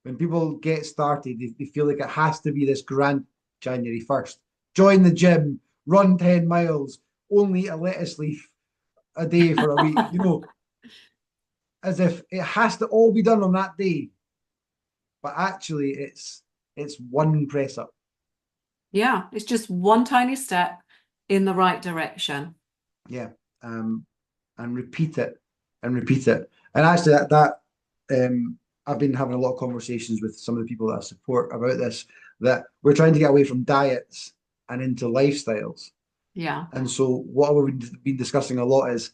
When people get started, they feel like it has to be this grand January 1st. Join the gym, run 10 miles, only eat a lettuce leaf a day for a week, as if it has to all be done on that day. But actually it's one press up. Yeah, it's just one tiny step in the right direction. Yeah. Um, and repeat it and repeat it. And actually that I've been having a lot of conversations with some of the people that I support about this, that we're trying to get away from diets and into lifestyles. Yeah. And so what we've been discussing a lot is,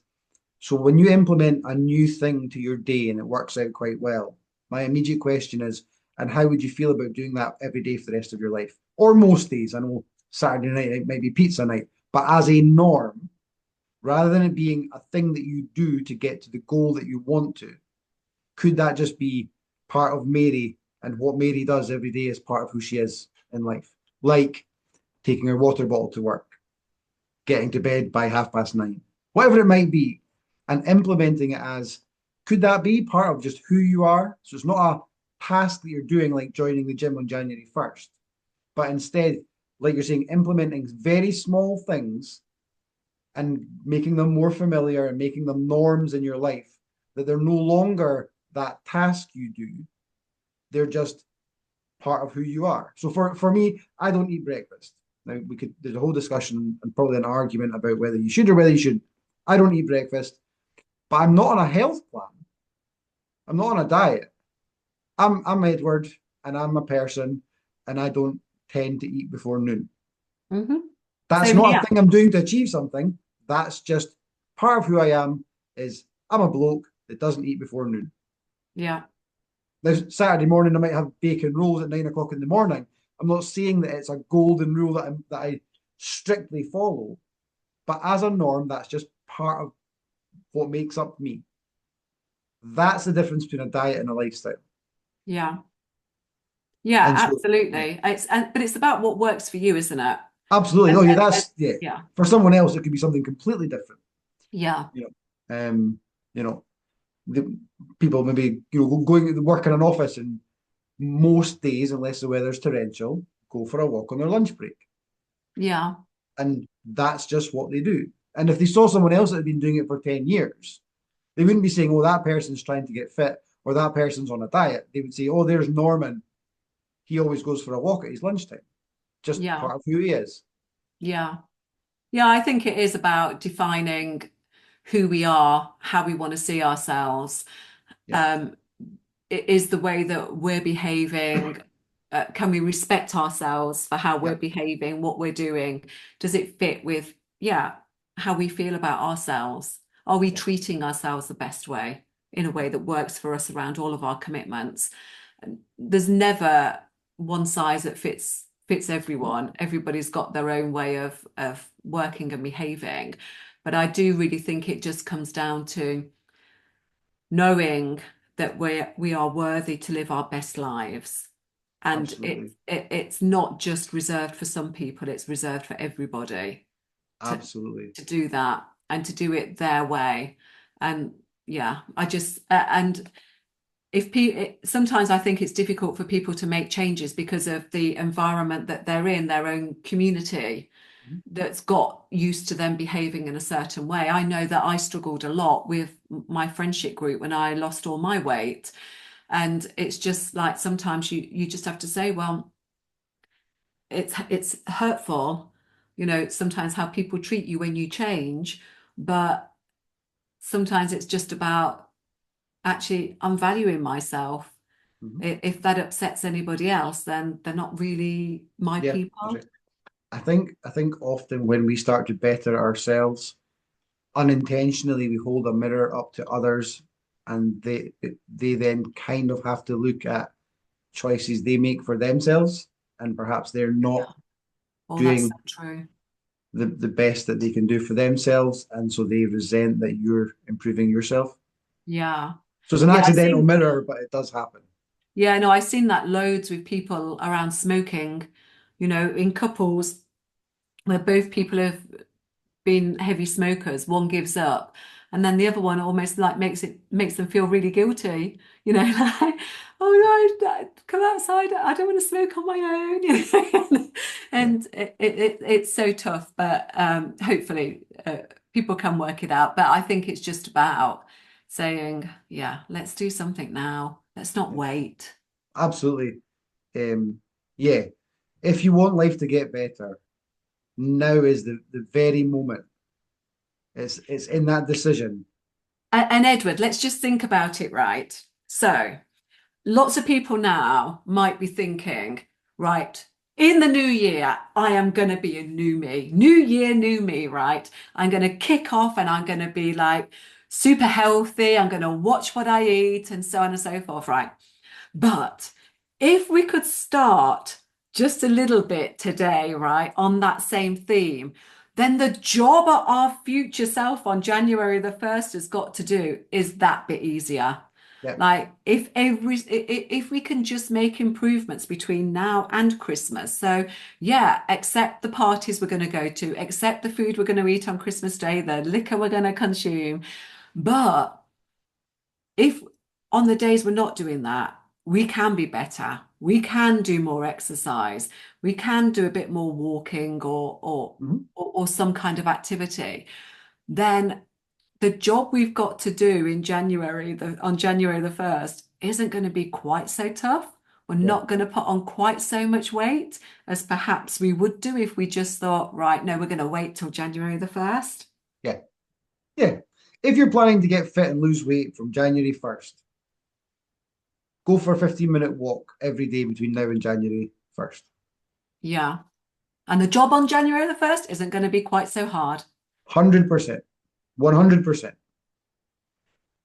so when you implement a new thing to your day and it works out quite well, my immediate question is, and how would you feel about doing that every day for the rest of your life? Or most days? I know Saturday night it might be pizza night, but as a norm, rather than it being a thing that you do to get to the goal that you want to, could that just be part of Mary, and what Mary does every day is part of who she is in life? Like taking her water bottle to work, getting to bed by 9:30, whatever it might be, and implementing it as, could that be part of just who you are? So it's not a task that you're doing like joining the gym on January 1st, but instead, like you're saying, implementing very small things and making them more familiar and making them norms in your life, that they're no longer that task you do. They're just part of who you are. So for me, I don't eat breakfast. Now there's a whole discussion and probably an argument about whether you should or whether you shouldn't. I don't eat breakfast, but I'm not on a health plan. I'm not on a diet. I'm Edward and I'm a person and I don't tend to eat before noon. Hmm. That's Same not here. a thing I'm doing to achieve something. That's just part of who I am, is I'm a bloke that doesn't eat before noon. Yeah. Now, Saturday morning, I might have bacon rolls at 9 o'clock in the morning. I'm not saying that it's a golden rule that I strictly follow, but as a norm, that's just part of what makes up me. That's the difference between a diet and a lifestyle. Yeah. Yeah, And so, yeah, absolutely. But it's about what works for you, isn't it? absolutely. And, No, yeah, and, and that's, yeah. yeah. For someone else, it could be something completely different. Yeah. You know, you know, the people maybe going to work in an office, and most days, unless the weather's torrential, go for a walk on their lunch break. Yeah. And that's just what they do. And if they saw someone else that had been doing it for 10 years, they wouldn't be saying, oh, that person's trying to get fit or that person's on a diet. They would say, oh, there's Norman. He always goes for a walk at his lunchtime. Just Yeah. part of who he is. Yeah. Yeah, I think it is about defining who we are, how we want to see ourselves. Yeah. Um, it is the way that we're behaving. Can we respect ourselves for how Yeah. we're behaving, what we're doing? Does it fit with, yeah, how we feel about ourselves? Are we Yeah. treating ourselves the best way, in a way that works for us around all of our commitments? And there's never one size that fits everyone. Everybody's got their own way of working and behaving. But I do really think it just comes down to knowing that we are worthy to live our best lives. And Absolutely. it's not just reserved for some people, it's reserved for everybody to Absolutely. to do that and to do it their way. And yeah, I just and if people sometimes I think it's difficult for people to make changes because of the environment that they're in, their own community Mhm. that's got used to them behaving in a certain way. I know that I struggled a lot with my friendship group when I lost all my weight. And it's just like sometimes you just have to say, well, it's hurtful, sometimes how people treat you when you change, but sometimes it's just about actually unvaluing myself. Mhm. If that upsets anybody else, then they're not really my Yeah, that's people. right. I think often when we start to better ourselves, unintentionally we hold a mirror up to others, and they then kind of have to look at choices they make for themselves, and perhaps they're Yeah. not Oh, that's so doing true. the best that they can do for themselves, and so they resent that you're improving yourself. Yeah. So it's an Yeah, accidental mirror, but it does happen. no, I've seen that loads with people around smoking, in couples where both people have been heavy smokers, one gives up, and then the other one almost like makes them feel really guilty, you know, like, oh no, come outside, I don't want to smoke on my own, you know. Yeah, And it's so tough, but hopefully people can work it out. But I think it's just about saying, yeah, let's do something now. Let's not yeah, wait. absolutely. Yeah, if you want life to get better, now is the very moment. It's in that decision. And Edward, let's just think about it, right? So, lots of people now might be thinking, right, in the new year, I am going to be a new me. New year, new me, right? I'm going to kick off and I'm going to be like super healthy. I'm going to watch what I eat and so on and so forth, right? But if we could start just a little bit today, right, on that same theme, then the job our future self on January the 1st has got to do is that bit easier. Yeah, Like if we can just make improvements between now and Christmas. So yeah, accept the parties we're going to go to, accept the food we're going to eat on Christmas Day, the liquor we're going to consume. But if on the days we're not doing that, we can be better. We can do more exercise. We can do a bit more walking mhm, or some kind of activity. Then the job we've got to do in January, on January the 1st, isn't going to be quite so tough. We're yeah, not going to put on quite so much weight as perhaps we would do if we just thought, right, no, we're going to wait till January the 1st. yeah, yeah. If you're planning to get fit and lose weight from January 1st, go for a 15-minute walk every day between now and January 1st. Yeah. And the job on January the 1st isn't going to be quite so hard. 100%. 100%.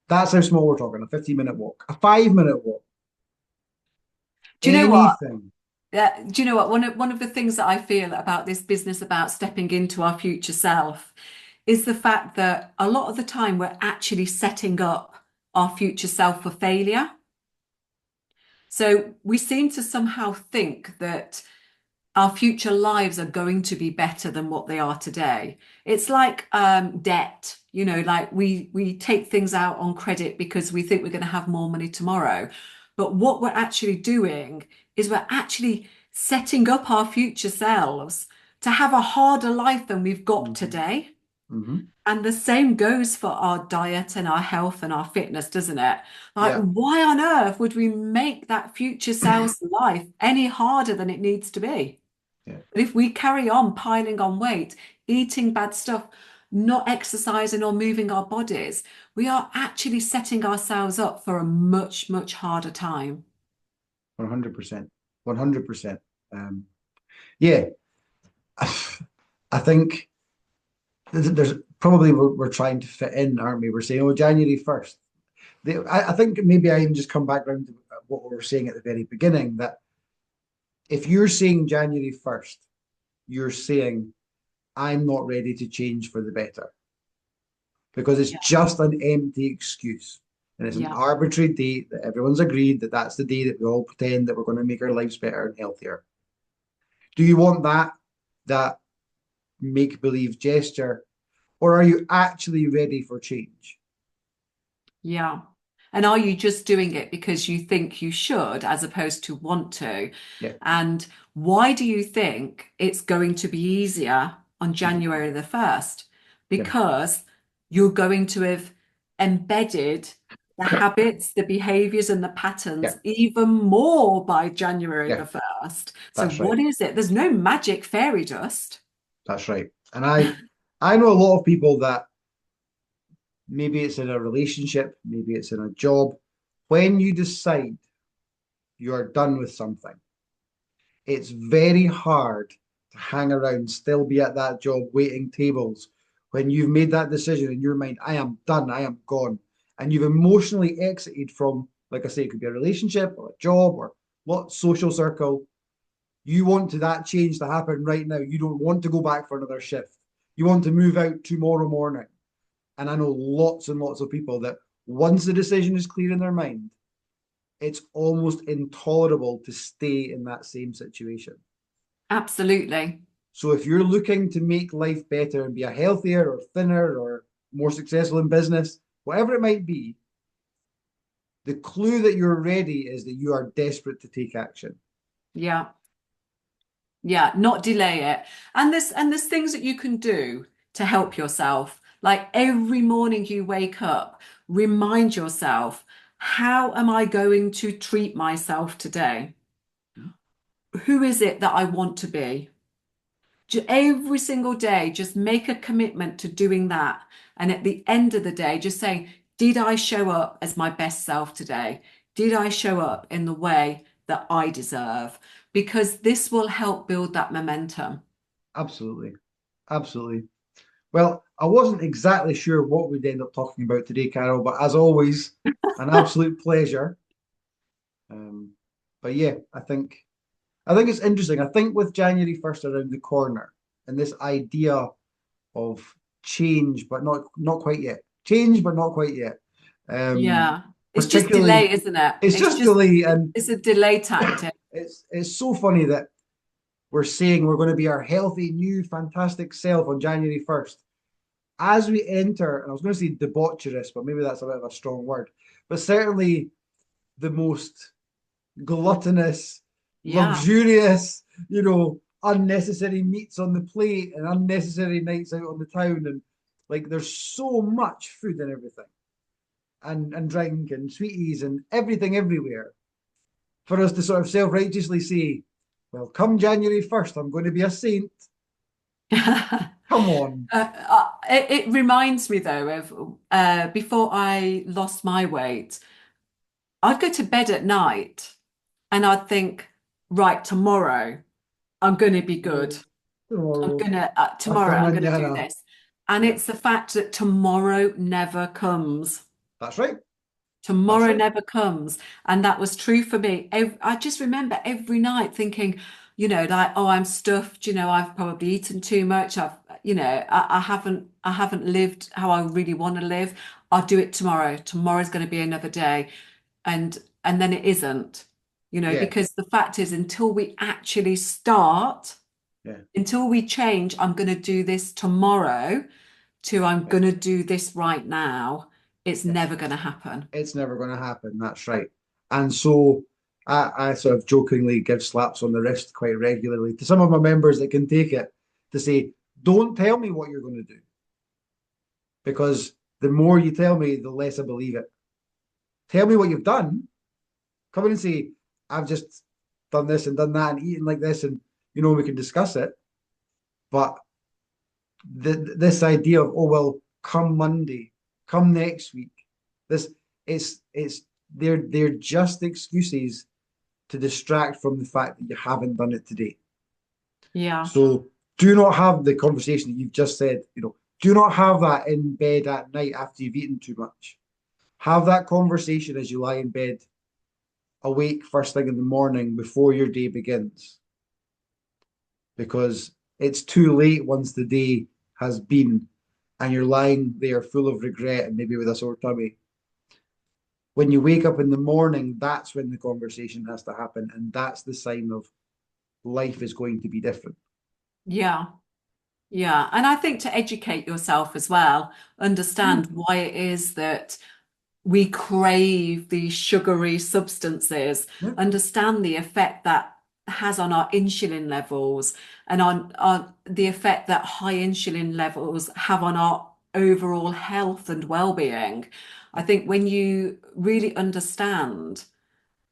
That's how small we're talking. A 15-minute walk, a 5-minute walk, Do you know what? anything. Do you know what? One of the things that I feel about this business about stepping into our future self is the fact that a lot of the time we're actually setting up our future self for failure. So we seem to somehow think that our future lives are going to be better than what they are today. It's like debt, you know, like we take things out on credit because we think we're going to have more money tomorrow. But what we're actually doing is we're actually setting up our future selves to have a harder life than we've got Hmm. today. Hmm. And the same goes for our diet and our health and our fitness, doesn't it? Like, Yeah. why on earth would we make that future self's life any harder than it needs to be? Yeah. But if we carry on piling on weight, eating bad stuff, not exercising or moving our bodies, we are actually setting ourselves up for a much, much harder time. 100%. 100%. Yeah. I think there's probably we're trying to fit in, aren't we? We're saying, oh, January 1st. I think maybe I can just come back around to what we were saying at the very beginning that if you're saying January 1st, you're saying, I'm not ready to change for the better because it's Yeah, just an empty excuse. And it's an yeah, arbitrary date that everyone's agreed that that's the day that we all pretend that we're going to make our lives better and healthier. Do you want that make believe gesture, or are you actually ready for change? yeah. And are you just doing it because you think you should as opposed to want to? Yeah. And why do you think it's going to be easier on Mhm. January the 1st? Yeah. Because you're going to have embedded the habits, the behaviors, and the Yeah. patterns even more by January Yeah. the 1st. So, That's right. what is it? There's no magic fairy dust. That's right. And I know a lot of people that maybe it's in a relationship, maybe it's in a job. When you decide you're done with something, it's very hard to hang around, still be at that job waiting tables when you've made that decision in your mind, I am done, I am gone. And you've emotionally exited from, like I say, it could be a relationship or a job or what social circle. You want to that change to happen right now. You don't want to go back for another shift. You want to move out tomorrow morning. And I know lots and lots of people that once the decision is clear in their mind, it's almost intolerable to stay in that same situation. Absolutely. So if you're looking to make life better and be a healthier or thinner or more successful in business, whatever it might be, the clue that you're ready is that you are desperate to take action. Yeah. Yeah, not delay it. And there's things that you can do to help yourself. Like every morning you wake up, remind yourself, how am I going to treat myself today? Who is it that I want to be? Every single day, just make a commitment to doing that. And at the end of the day, just saying, did I show up as my best self today? Did I show up in the way that I deserve? Because this will help build that momentum. Absolutely. Absolutely. Well, I wasn't exactly sure what we'd end up talking about today, Carol, but as always, an absolute pleasure. Um, but yeah, I think it's interesting. I think with January 1st around the corner and this idea of change, but not quite yet. Change, but not quite yet. Um, Yeah. It's just particularly, delay, isn't it? it's just delay, and It's a delay tactic. it's so funny that we're saying we're going to be our healthy, new, fantastic self on January 1st. As we enter, and I was going to say debaucherous, but maybe that's a bit of a strong word, but certainly the most gluttonous, Yeah. luxurious, unnecessary meats on the plate and unnecessary nights out on the town. And like there's so much food and everything, and drink and sweeties and everything everywhere for us to sort of self-righteously say, well, come January 1st, I'm going to be a saint. Come on. It reminds me though of before I lost my weight, I'd go to bed at night and I'd think, right, tomorrow I'm going to be good. Tomorrow, Tomorrow hasta I'm going to do mañana. this. And Yeah, it's the fact that tomorrow never comes. that's right. That's Tomorrow right. never comes. And that was true for me. I just remember every night thinking, like, oh, I'm stuffed, I've probably eaten too much. I haven't lived how I really want to live. I'll do it tomorrow. Tomorrow's going to be another day. And and then it isn't, Yeah, because the fact is until we actually start, yeah, until we change, I'm going to do this tomorrow to I'm yeah, going to do this right now, it's yeah. never going to happen. It's never going to happen. That's right. And so I sort of jokingly give slaps on the wrist quite regularly to some of my members that can take it to say, don't tell me what you're going to do because the more you tell me, the less I believe it. Tell me what you've done. Come in and say, I've just done this and done that and eaten like this, and we can discuss it. But this idea of, oh well, come Monday, come next week, this it's they're just excuses to distract from the fact that you haven't done it today. Yeah. So do not have the conversation that you've just said. Do not have that in bed at night after you've eaten too much. Have that conversation as you lie in bed, awake first thing in the morning before your day begins, because it's too late once the day has been and you're lying there full of regret and maybe with a sore tummy. When you wake up in the morning, that's when the conversation has to happen. And that's the sign of life is going to be different. Yeah. Yeah. And I think to educate yourself as well, understand Mm. why it is that we crave these sugary substances, Yeah. understand the effect that has on our insulin levels and on the effect that high insulin levels have on our overall health and well-being. I think when you really understand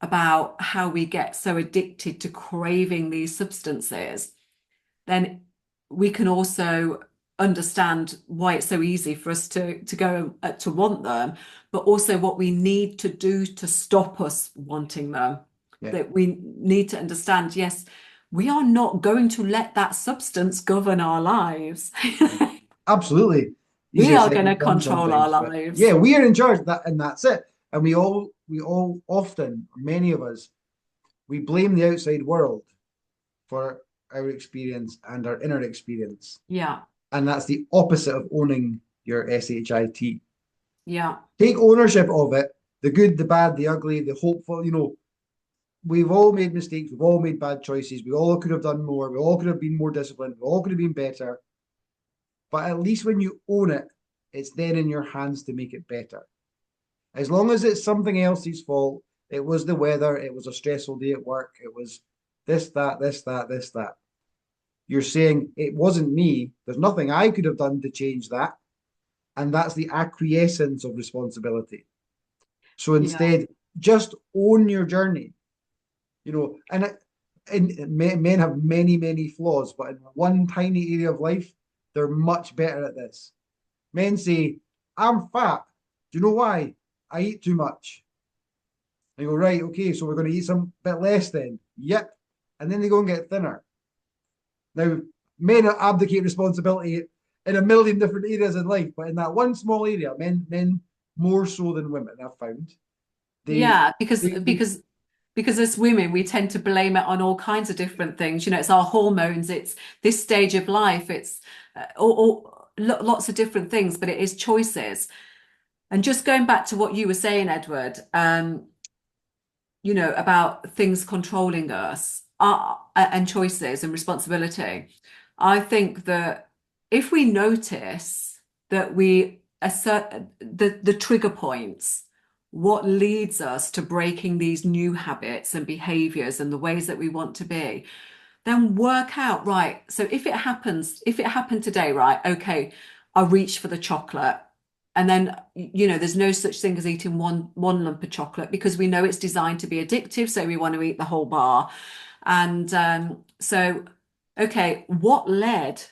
about how we get so addicted to craving these substances, then we can also understand why it's so easy for us to go to want them, but also what we need to do to stop us wanting them. Yeah. That we need to understand, yes, we are not going to let that substance govern our lives. Yeah. Absolutely. We Easier are said going to than done control our sometimes. But yeah, lives. we are in charge of that, and that's it. And we all often, many of us, we blame the outside world for our experience and our inner experience. Yeah, And that's the opposite of owning your SHIT. yeah, Take ownership of it, the good, the bad, the ugly, the hopeful. We've all made mistakes. We've all made bad choices. We all could have done more. We all could have been more disciplined. We all could have been better. But at least when you own it it's then in your hands to make it better. As long as it's something else's fault, it was the weather, it was a stressful day at work, it was this, that, this, that, this, that. You're saying it wasn't me. There's nothing I could have done to change that. And that's the acquiescence of responsibility. So Yeah. instead, just own your journey, and men have many, many flaws, but in one tiny area of life, they're much better at this. Men say, I'm fat. Do you know why? I eat too much. And you go, right, okay, so we're going to eat some bit less then. Yep. And then they go and get thinner. Now, men abdicate responsibility in a million different areas in life, but in that one small area, men more so than women, I've found. They, Yeah, because they as women we tend to blame it on all kinds of different things. You know, it's our hormones, it's this stage of life, it's lots of different things, but it is choices. And just going back to what you were saying, Edward, about things controlling us, and choices and responsibility. I think that if we notice that we assert the trigger points, what leads us to breaking these new habits and behaviors and the ways that we want to be, then work out, right, so if it happened today, right, okay, I reach for the chocolate. And then, there's no such thing as eating one lump of chocolate because we know it's designed to be addictive, so we want to eat the whole bar. And so, okay, what led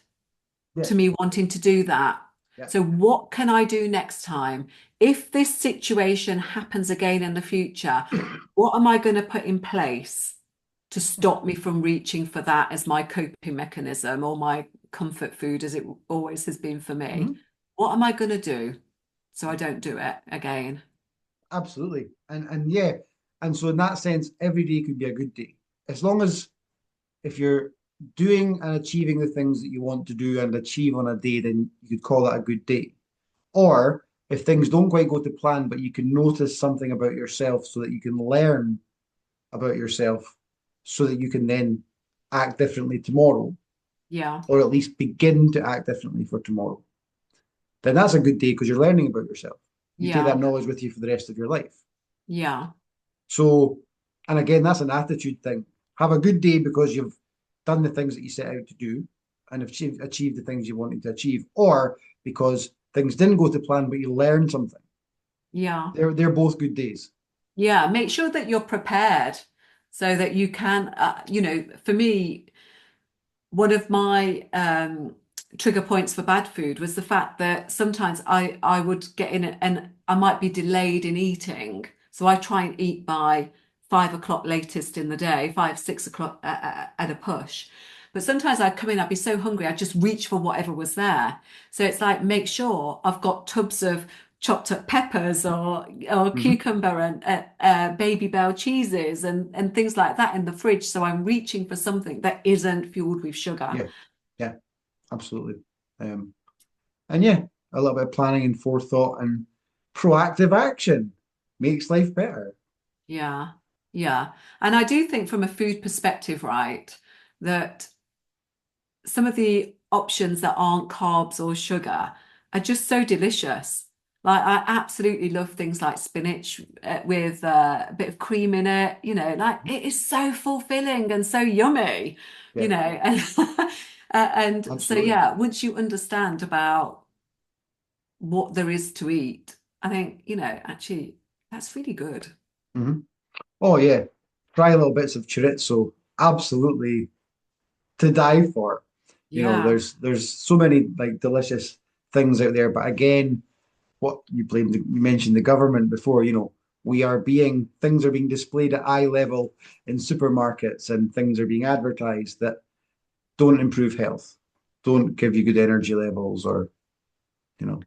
yeah, to me wanting to do that? yeah. So, what can I do next time? If this situation happens again in the future, what am I going to put in place to stop me from reaching for that as my coping mechanism or my comfort food, as it always has been for me? Mhm. What am I going to do so I don't do it again? Absolutely. And yeah. And so in that sense, every day could be a good day. As long as if you're doing and achieving the things that you want to do and achieve on a day, then you could call that a good day. Or if things don't quite go to plan, but you can notice something about yourself so that you can learn about yourself so that you can then act differently tomorrow, Yeah, or at least begin to act differently for tomorrow, then that's a good day because you're learning about yourself. You take that yeah, knowledge with you for the rest of your life. yeah, So, and again, that's an attitude thing. Have a good day because you've done the things that you set out to do and have achieved the things you wanted to achieve, or because things didn't go to plan, but you learned something. yeah. They're both good days. Yeah, make sure that you're prepared so that you can, for me, one of my trigger points for bad food was the fact that sometimes I would get in and I might be delayed in eating. So I try and eat by 5 o'clock latest in the day, 5, 6 o'clock at a push. But sometimes I'd come in, I'd be so hungry, I'd just reach for whatever was there. So it's like, make sure I've got tubs of chopped up peppers or Mhm. cucumber and baby bell cheeses and things like that in the fridge. So I'm reaching for something that isn't fueled with sugar. Yeah, yeah, absolutely. Um, and yeah, a little bit of planning and forethought and proactive action makes life better. Yeah, yeah. And I do think from a food perspective, right, that some of the options that aren't carbs or sugar are just so delicious. Like I absolutely love things like spinach with a bit of cream in it, like it is so fulfilling and so yummy, Yeah, and and so absolutely. yeah, once you understand about what there is to eat, I think, actually that's really good. Mhm. Oh yeah, dry little bits of chorizo, absolutely to die for. Yeah. There's so many like delicious things out there, but again, what you mentioned the government before. We are being things are being displayed at eye level in supermarkets, and things are being advertised that don't improve health, don't give you good energy levels, or you know,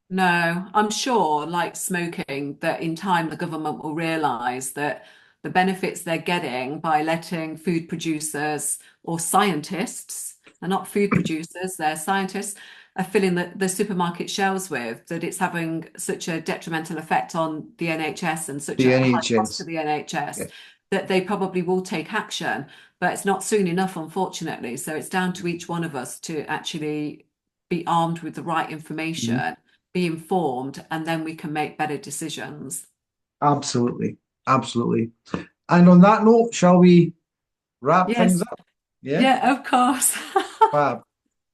No, I'm sure, like smoking, that in time the government will realise that the benefits they're getting by letting food producers or scientists, they're not food producers, they're scientists, are filling the supermarket shelves with, that it's having such a detrimental effect on the NHS and such the a high cost to NHS. the NHS Yeah. that they probably will take action. But it's not soon enough, unfortunately. So it's down to each one of us to actually be armed with the right Mhm. information be informed, and then we can make better decisions. Absolutely. Absolutely. And on that note, shall we wrap things Yes, up? Yeah, yeah, of course. fab.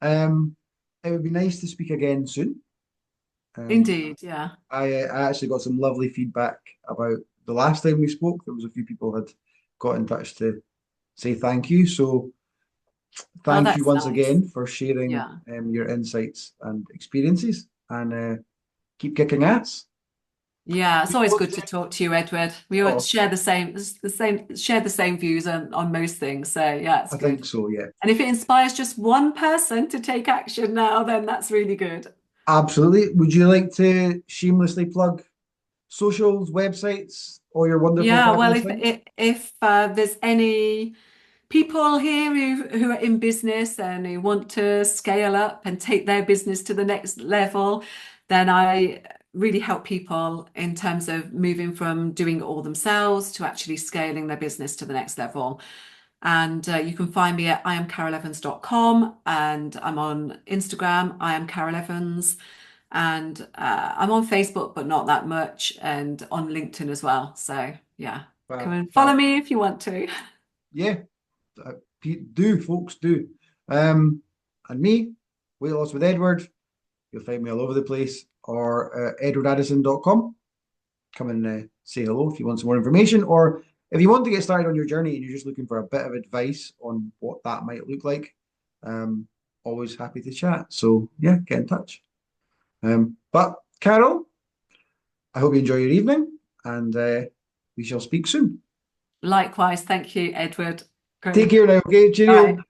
Um, it would be nice to speak again soon. Um, Indeed, yeah. I actually got some lovely feedback about the last time we spoke. There was a few people had got in touch to say thank you. So Oh, thank you that's once nice. again for sharing Yeah. your insights and experiences, and keep kicking ass. Yeah, it's Keep always good to posting. talk to you, Edward. We all Oh, share share the same views on most things. So yeah, it's I good. think so, yeah. And if it inspires just one person to take action now, then that's really good. Absolutely. Would you like to shamelessly plug socials, websites, all your wonderful Yeah, well, fabulous things? if there's any people here who are in business and who want to scale up and take their business to the next level, then I really help people in terms of moving from doing it all themselves to actually scaling their business to the next level. And you can find me at iamcarolevans.com, and I'm on Instagram, I am Carol Evans, and I'm on Facebook, but not that much, and on LinkedIn as well. So yeah, come Fab, and follow fab. me if you want to. Yeah, do, folks, do. And me, Weight Loss with Edward. You'll find me all over the place, or edwardaddison.com. Come and say hello if you want some more information, or if you want to get started on your journey and you're just looking for a bit of advice on what that might look like. Um, Always happy to chat. So yeah, get in touch. But Carol, I hope you enjoy your evening, and we shall speak soon. Likewise, thank you, Edward. Take Great. care now, okay? All right. Cheerio.